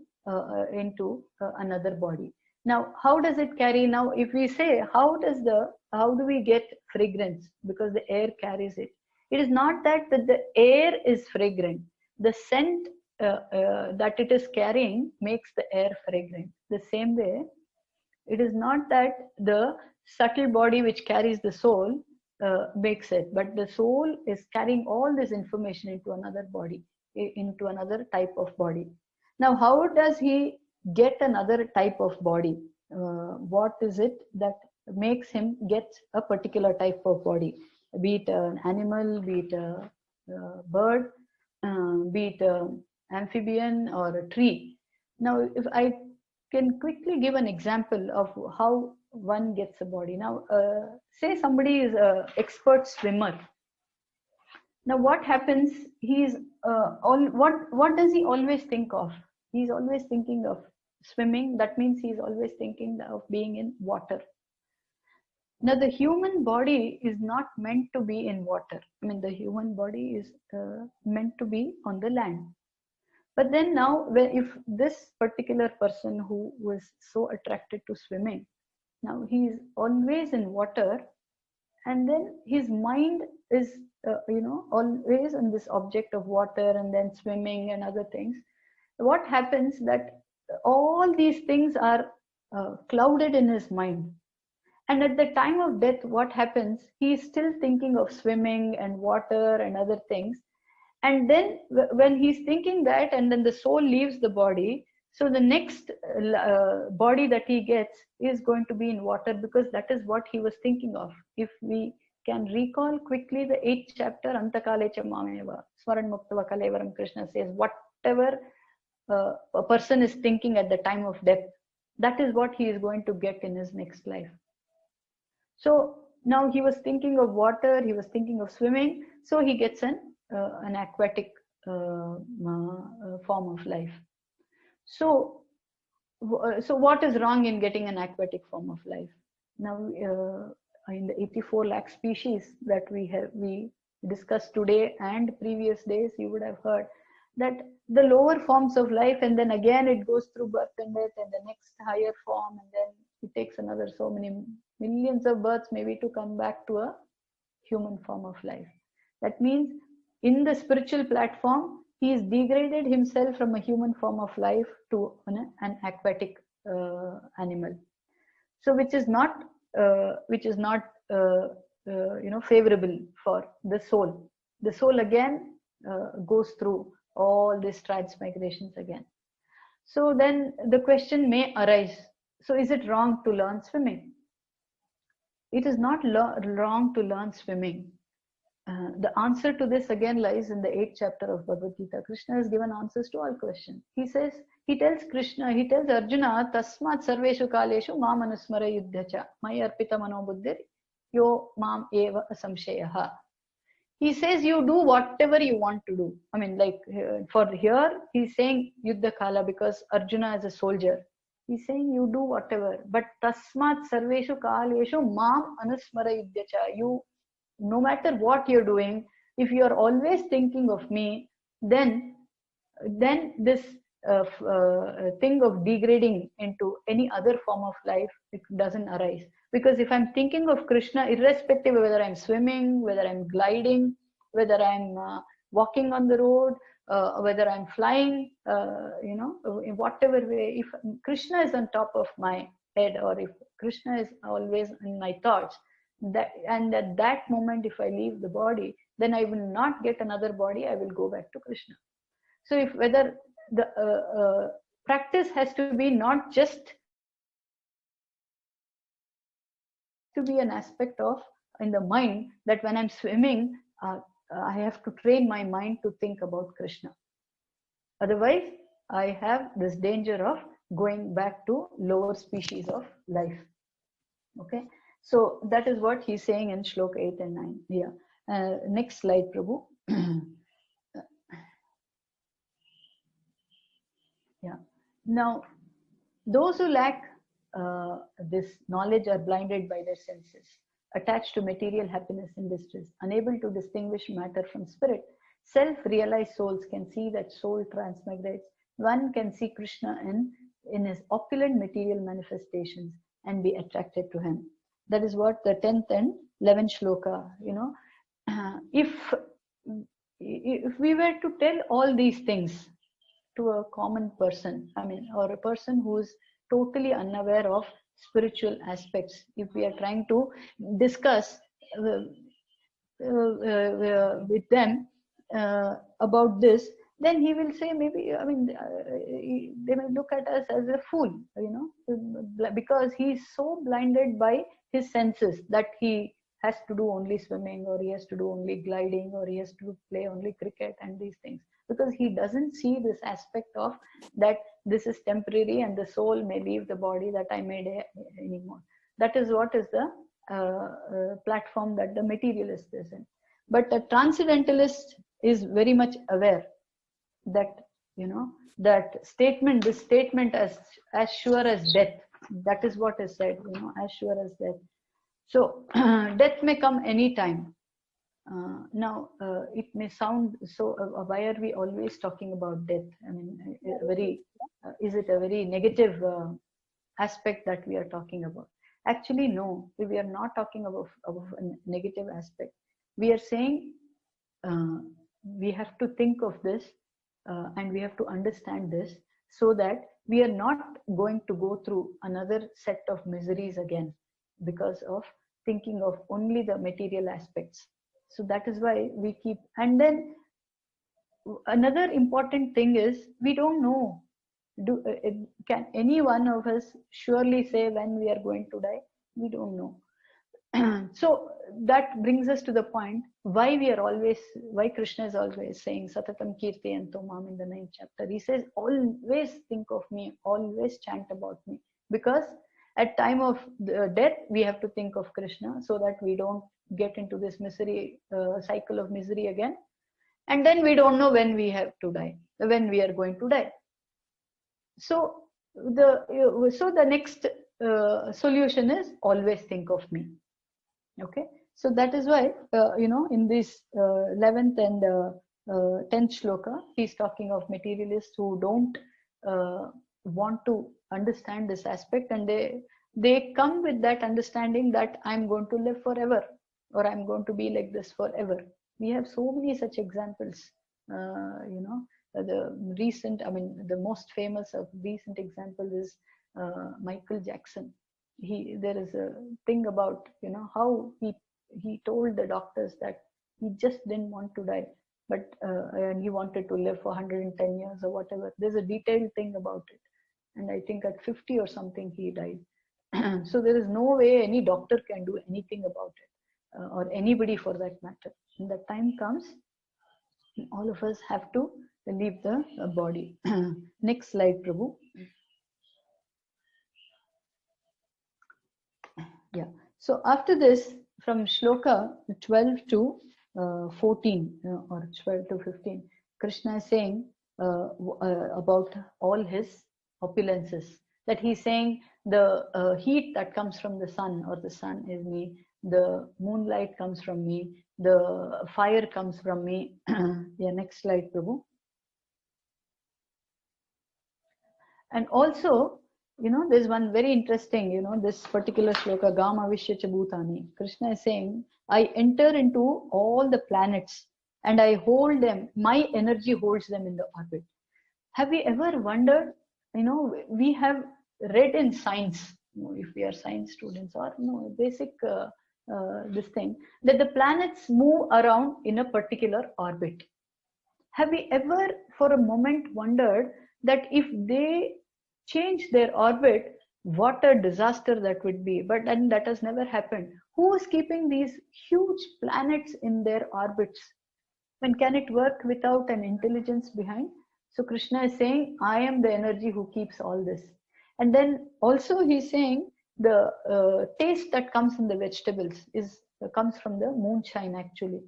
S2: into another body. Now, how does it carry? Now, if we say, how do we get fragrance? Because the air carries it. It is not that the air is fragrant. The scent that it is carrying makes the air fragrant. The same way, it is not that the subtle body which carries the soul makes it, but the soul is carrying all this information into another body, into another type of body. Now, how does he get another type of body? What is it that makes him get a particular type of body? Be it an animal, be it a bird, be it an amphibian or a tree. Now, if I can quickly give an example of how one gets a body. Now, say somebody is an expert swimmer. Now, what happens? He's what does he always think of? He's always thinking of swimming. That means he's always thinking of being in water. Now, the human body is not meant to be in water. I mean, the human body is meant to be on the land. But then now, if this particular person who was so attracted to swimming, now he is always in water, and then his mind is, always on this object of water and then swimming and other things. What happens that all these things are clouded in his mind. And at the time of death, what happens? He is still thinking of swimming and water and other things. And then when he's thinking that, and then the soul leaves the body, so the next body that he gets is going to be in water, because that is what he was thinking of. If we can recall quickly the 8th chapter, Antakale cha mameva, Smaran Muktava Kalevaram, Krishna says, whatever a person is thinking at the time of death, that is what he is going to get in his next life. So now he was thinking of water, he was thinking of swimming, so he gets an aquatic form of life. So what is wrong in getting an aquatic form of life? Now, in the 84 lakh species that we discussed today and previous days, you would have heard that the lower forms of life, and then again it goes through birth and death, and the next higher form, and then it takes another so many millions of births maybe to come back to a human form of life. That means in the spiritual platform, he is degraded himself from a human form of life to an aquatic animal. So which is not favorable for the soul. The soul again goes through all these transmigrations again. So then the question may arise, so is it wrong to learn swimming? It is not wrong to learn swimming. the answer to this again lies in the 8th chapter of Bhagavad Gita. Krishna has given answers to all questions. He tells Arjuna, Tasmat sarveshu kaleshu mam anusmara yuddhacha, maya arpita manobuddhir, yo mam eva asamshayaha. He says you do whatever you want to do. I mean, like for here, he's saying Yuddha Kala because Arjuna is a soldier. He's saying you do whatever. But Tasmat Sarveshu Kaleshu Mam Anusmara Yuddhacha. You, no matter what you're doing, if you're always thinking of me, then this thing of degrading into any other form of life, it doesn't arise. Because if I'm thinking of Krishna, irrespective of whether I'm swimming, whether I'm gliding, whether I'm walking on the road, whether I'm flying, in whatever way, if Krishna is on top of my head, or if Krishna is always in my thoughts, and at that moment, if I leave the body, then I will not get another body, I will go back to Krishna. So if whether the practice has to be not just to be an aspect of in the mind, that when I'm swimming, I have to train my mind to think about Krishna. Otherwise, I have this danger of going back to lower species of life. Okay, so that is what he's saying in Shloka 8 and 9. Yeah. Next slide, Prabhu. Yeah. Now, those who lack this knowledge are blinded by their senses, attached to material happiness and distress, unable to distinguish matter from spirit. Self-realized souls can see that soul transmigrates. One can see Krishna in his opulent material manifestations and be attracted to him. That is what the 10th and 11th shloka, if we were to tell all these things to a common person, I mean, or a person who is totally unaware of spiritual aspects, if we are trying to discuss with them about this, then he will say maybe, I mean, they may look at us as a fool, because he is so blinded by his senses that he has to do only swimming, or he has to do only gliding, or he has to play only cricket and these things, because he doesn't see this aspect of that this is temporary and the soul may leave the body that I made anymore. That is what is the platform that the materialist is in. But a transcendentalist is very much aware that, that statement, this statement as sure as death, that is what is said, as sure as death. So death may come anytime. Now, it may sound so, why are we always talking about death? I mean, is it a very negative aspect that we are talking about? Actually, no, we are not talking about a negative aspect. We are saying we have to think of this and we have to understand this, so that we are not going to go through another set of miseries again because of thinking of only the material aspects. So that is why we keep. And then another important thing is, we don't know, can any one of us surely say when we are going to die? We don't know. So that brings us to the point why Krishna is always saying Satatam Kirtayanto Mam in the 9th chapter. He says, always think of me, always chant about me, because at time of death we have to think of Krishna, so that we don't get into this misery cycle of misery again. And then we don't know when we have to die, when we are going to die. So the next solution is always think of me. Okay, so that is why in this 11th and 10th shloka, he's talking of materialists who don't want to understand this aspect, and they come with that understanding that I'm going to live forever, or I'm going to be like this forever. We have so many such examples. The most famous of recent example is Michael Jackson. There is a thing about how he told the doctors that he just didn't want to die, but and he wanted to live for 110 years or whatever. There's a detailed thing about it, and I think at 50 or something he died. So there is no way any doctor can do anything about it, or anybody for that matter. When the time comes, all of us have to leave the body. Next slide, Prabhu. Yeah. So after this, from shloka 12 to 14 or 12 to 15, Krishna is saying about all his opulences. That he's saying the heat that comes from the sun, or the sun is me, the moonlight comes from me, the fire comes from me. Yeah, next slide, Prabhu. And also, there's one very interesting, this particular shloka, Gama Vishya Bhutani. Krishna is saying, I enter into all the planets and I hold them, my energy holds them in the orbit. Have you ever wondered, we have read in science, if we are science students, or basic this thing, that the planets move around in a particular orbit. Have we ever for a moment wondered that if they change their orbit, what a disaster that would be? But then that has never happened. Who is keeping these huge planets in their orbits? When can it work without an intelligence behind? So Krishna is saying, I am the energy who keeps all this. And then also he's saying the taste that comes in the vegetables comes from the moonshine actually.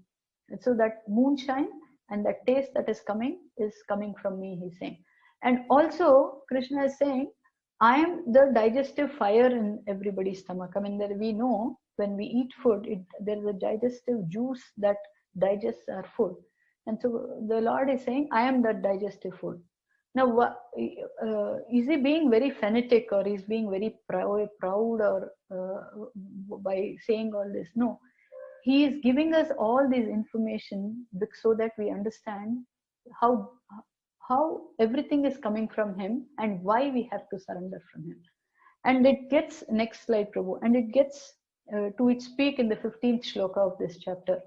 S2: And so that moonshine and that taste that is coming from me, he's saying. And also Krishna is saying, I am the digestive fire in everybody's stomach. I mean, that we know when we eat food, there is a digestive juice that digests our food. And so the Lord is saying, I am that digestive food. Now, is he being very fanatic, or is being very proud or by saying all this? No. He is giving us all this information so that we understand how everything is coming from him and why we have to surrender from him. And it gets, next slide, Prabhu, and it gets to its peak in the 15th shloka of this chapter.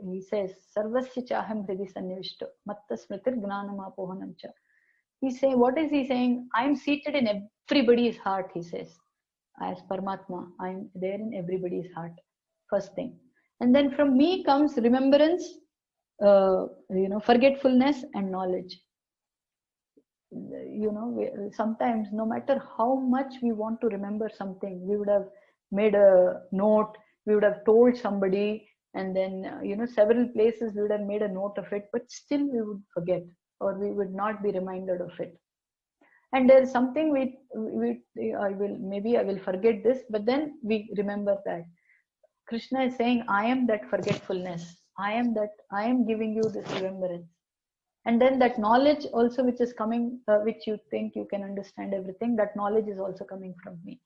S2: He says, Sarvasya chaham hridi sannivishto, matta smritir gnanam apohanam cha. He's saying, what is he saying? I'm seated in everybody's heart, he says. As Paramatma, I'm there in everybody's heart. First thing. And then from me comes remembrance, forgetfulness and knowledge. Sometimes no matter how much we want to remember something, we would have made a note, we would have told somebody, and then several places we would have made a note of it, but still we would forget, or we would not be reminded of it. And there is something I will forget this, but then we remember that. Krishna is saying, I am that forgetfulness. I am giving you this remembrance. And then that knowledge also which is coming, which you think you can understand everything, that knowledge is also coming from me.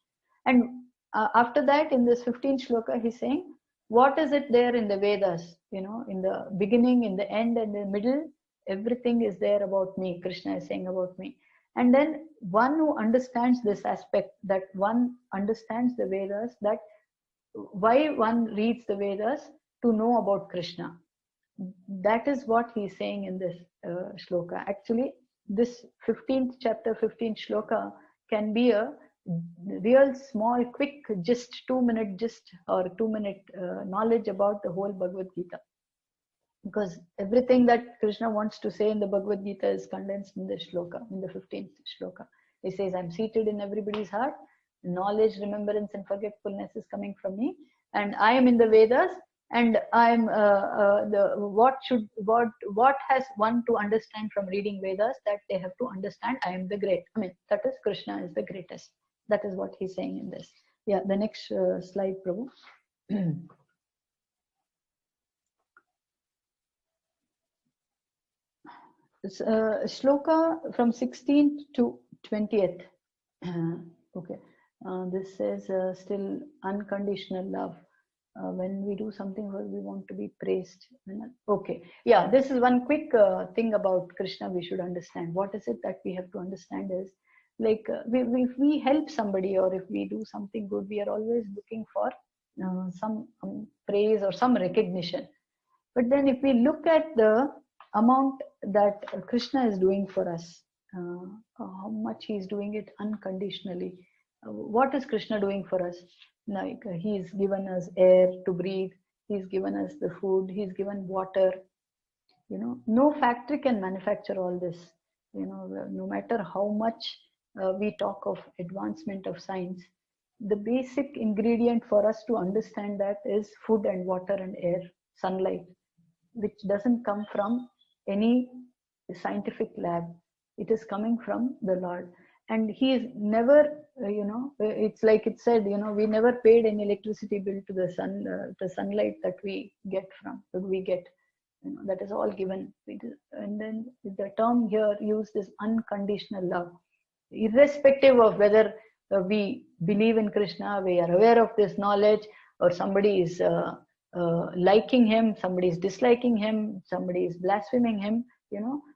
S2: And after that, in this 15th shloka, he's saying, what is it there in the Vedas? In the beginning, in the end, and the middle, everything is there about me. Krishna is saying about me. And then one who understands this aspect, that one understands the Vedas, that why one reads the Vedas, to know about Krishna. That is what he's saying in this shloka. Actually, this 15th chapter, 15th shloka can be a real small, quick, just 2-minute gist or 2-minute knowledge about the whole Bhagavad Gita. Because everything that Krishna wants to say in the Bhagavad Gita is condensed in this shloka, in the 15th shloka. He says, I'm seated in everybody's heart. Knowledge, remembrance, and forgetfulness is coming from me. And I am in the Vedas. And I'm what has one to understand from reading Vedas, that they have to understand I am the great. I mean, that is Krishna is the greatest. That is what he's saying in this. Yeah, the next slide, Prabhu. Shloka from 16th to 20th. Okay, this says still unconditional love. When we do something well, we want to be praised. Okay, yeah, this is one quick thing about Krishna we should understand. What is it that we have to understand is, like, if we help somebody or if we do something good, we are always looking for some praise or some recognition. But then if we look at the amount that Krishna is doing for us, how much he is doing it unconditionally. What is Krishna doing for us? Like he's given us air to breathe, He's given us the food, he's given water. No factory can manufacture all this. No matter how much we talk of advancement of science, the basic ingredient for us to understand that is food and water and air, sunlight, which doesn't come from any scientific lab. It is coming from the Lord. And he is never, it's like it said, we never paid any electricity bill to the sun, the sunlight that we get. That is all given. And then the term here used is unconditional love. Irrespective of whether we believe in Krishna, we are aware of this knowledge, or somebody is liking him, somebody is disliking him, somebody is blaspheming him,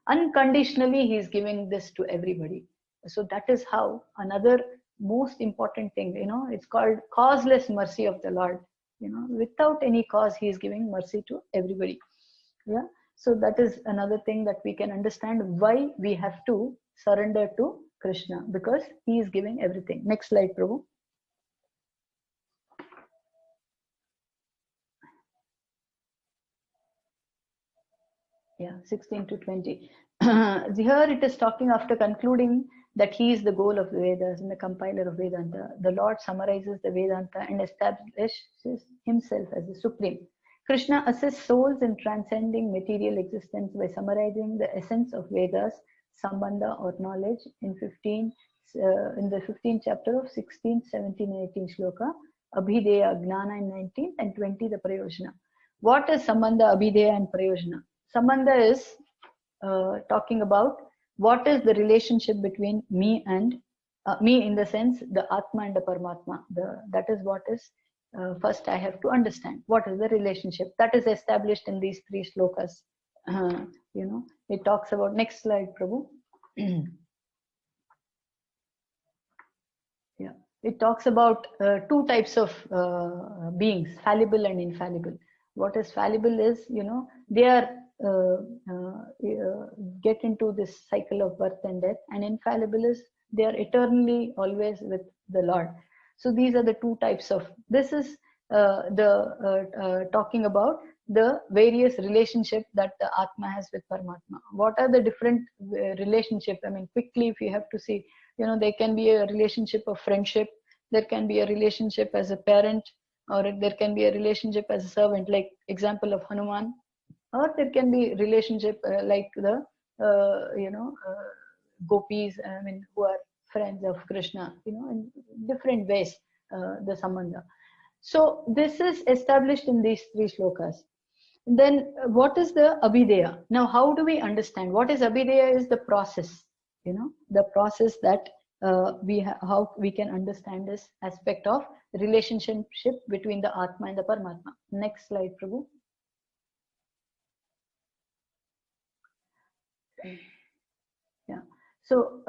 S2: unconditionally he is giving this to everybody. So that is how another most important thing, it's called causeless mercy of the Lord. Without any cause, he is giving mercy to everybody. Yeah. So that is another thing that we can understand why we have to surrender to Krishna, because he is giving everything. Next slide, Prabhu. Yeah, 16 to 20. Here it is talking after concluding that he is the goal of the Vedas and the compiler of Vedanta. The Lord summarizes the Vedanta and establishes himself as the supreme. Krishna assists souls in transcending material existence by summarizing the essence of Vedas, Sambandha or knowledge, in the 15th chapter of 16, 17, and 18 shloka, Abhideya, Gnana in 19th, and 20 the Prayojana. What is Sambandha, Abhideya, and Prayojana? Sambandha is talking about what is the relationship between me and me, in the sense the Atma and the Paramatma. That is what is first I have to understand. What is the relationship? That is established in these 3 shlokas. It talks about, next slide, Prabhu. Yeah, it talks about 2 types of beings, fallible and infallible. What is fallible is, they are get into this cycle of birth and death, and infallible is they are eternally always with the Lord. So these are the 2 types of, this is talking about the various relationship that the Atma has with Paramatma. What are the different relationship? I mean, quickly, if you have to see, there can be a relationship of friendship, there can be a relationship as a parent, or there can be a relationship as a servant, like example of Hanuman, or there can be relationship like the gopis, who are friends of Krishna, in different ways, the sambandha. So this is established in these 3 shlokas. Then what is the abhideya? Now, how do we understand? What is abhideya is the process, the process that how we can understand this aspect of relationship between the Atma and the Paramatma. Next slide, Prabhu. Yeah. So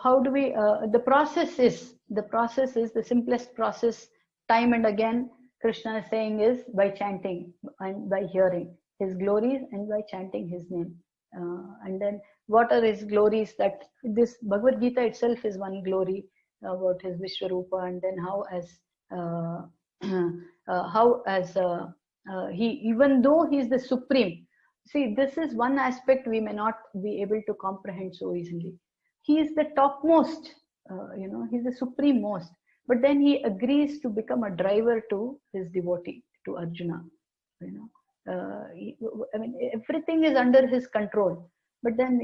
S2: how do we? The process is the simplest process. Time and again, Krishna is saying is by chanting and by hearing his glories and by chanting his name. And then what are his glories? That this Bhagavad Gita itself is one glory about his Vishwarupa, and then he, even though he is the supreme. See, this is one aspect we may not be able to comprehend so easily. He is the topmost, he's the supreme most. But then he agrees to become a driver to his devotee, to Arjuna. Everything is under his control. But then,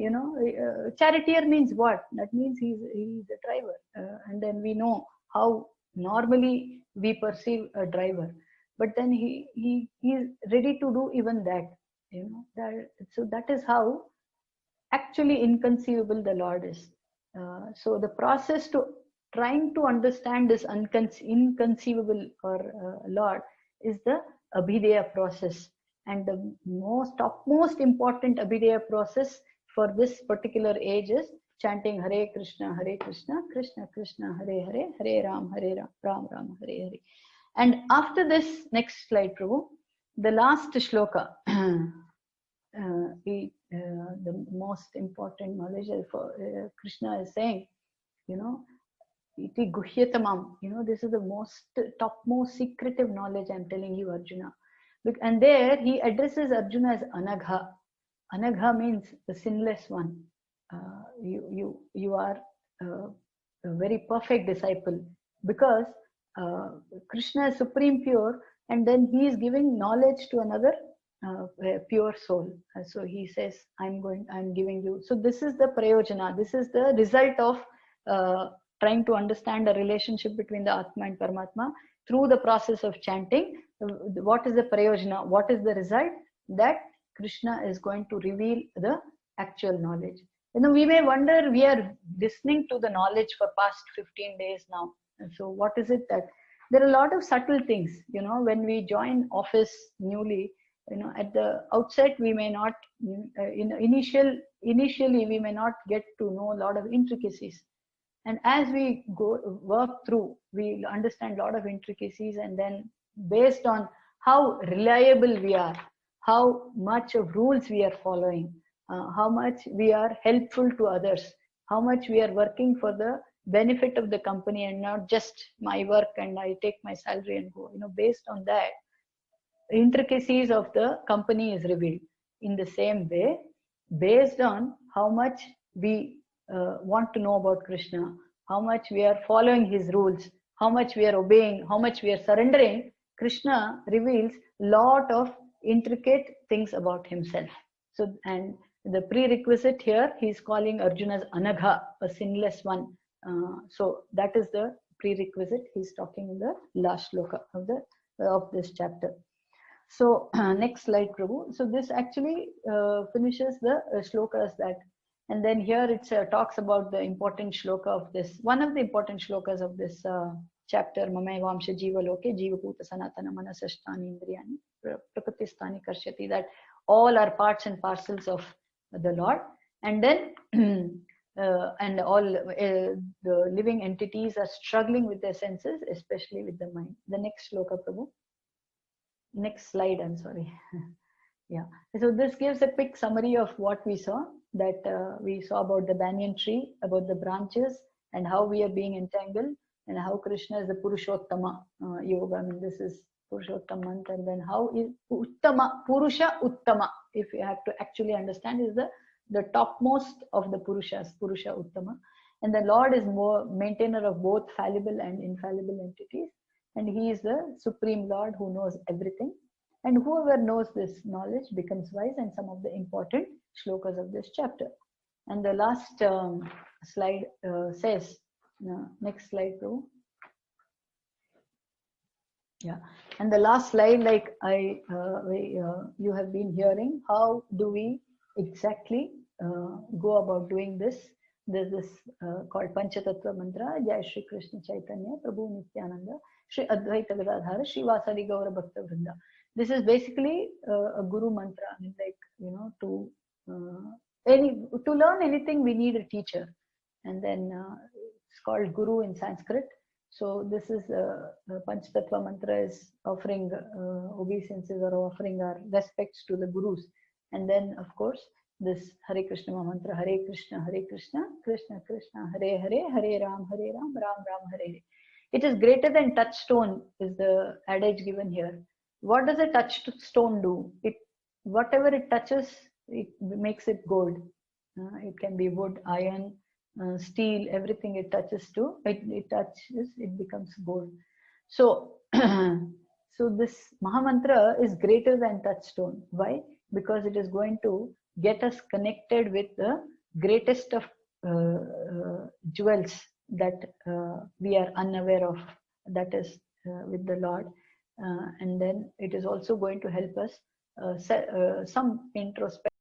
S2: charioteer means what? That means he's a driver. And then we know how normally we perceive a driver. But then he is ready to do even that. So that is how actually inconceivable the Lord is. So the process to trying to understand this inconceivable or Lord is the Abhideya process. And the topmost important Abhideya process for this particular age is chanting Hare Krishna, Krishna Krishna, Hare Hare, Hare Ram, Ram Ram, Hare Hare. And after this, next slide, Prabhu, the last shloka, the most important knowledge for Krishna is saying, iti guhyatamam. This is the topmost secretive knowledge I'm telling you, Arjuna. And there he addresses Arjuna as Anagha. Anagha means the sinless one. You are a very perfect disciple, because Krishna is supreme pure, and then he is giving knowledge to another pure soul. So he says, I'm giving you. So this is the prayojana. This is the result of trying to understand the relationship between the Atma and Paramatma through the process of chanting. What is the prayojana? What is the result? That Krishna is going to reveal the actual knowledge. We may wonder, we are listening to the knowledge for past 15 days now. And so what is it that there are a lot of subtle things, when we join office newly, at the outset, we may not, initially we may not get to know a lot of intricacies. And as we work through, we understand a lot of intricacies, and then based on how reliable we are, how much of rules we are following, how much we are helpful to others, how much we are working for the benefit of the company and not just my work and I take my salary and go. Based on that, intricacies of the company is revealed. In the same way, based on how much we want to know about Krishna, how much we are following his rules, how much we are obeying, how much we are surrendering, Krishna reveals a lot of intricate things about himself. So, and the prerequisite here, he's calling Arjuna's Anagha, a sinless one. So that is the prerequisite he's talking in the last shloka of this chapter. So next slide, Prabhu. So this actually finishes the shlokas that, and then here it talks about the important shloka of this, one of the important shlokas of this chapter, Mamayvamsha Jiva Loke, Jiva Bhuta Sanatana Manasashtani Indriyani Prakritistani Karshyati, that all are parts and parcels of the Lord. And then and all the living entities are struggling with their senses, especially with the mind. The next shloka, Prabhu. Next slide, I'm sorry. Yeah. So this gives a quick summary of what we saw, that we saw about the banyan tree, about the branches, and how we are being entangled, and how Krishna is the Purushottama yoga. I mean, this is Purushottama mantra, and then how is Uttama, Purusha Uttama, if you have to actually understand, is the topmost of the Purushas, Purusha Uttama. And the Lord is more maintainer of both fallible and infallible entities. And he is the supreme Lord who knows everything. And whoever knows this knowledge becomes wise, and some of the important shlokas of this chapter. And the last slide says, next slide, bro. Yeah, and the last slide, like you have been hearing, how do we exactly go about doing this? There's this called Panchatattva mantra, Jai Shri Krishna Chaitanya, Prabhu Nityananda, Shri Advaita Gadadhara, Shri Vasadi Gaura Bhakta Vrinda. This is basically a guru mantra. I mean, like, to learn anything, we need a teacher. And then it's called guru in Sanskrit. So this is Panchatattva mantra is offering obeisances or offering our respects to the gurus. And then, of course, this Hare Krishna mantra, Hare Krishna, Krishna Krishna, Hare Hare, Hare Ram, Ram Ram, Hare Hare. It is greater than touchstone, is the adage given here. What does a touchstone do? Whatever it touches, it makes it gold. It can be wood, iron, steel, everything it touches to, it becomes gold. So, so this Mahamantra is greater than touchstone. Why? Because it is going to get us connected with the greatest of jewels that we are unaware of, that is with the Lord. And then it is also going to help us some introspection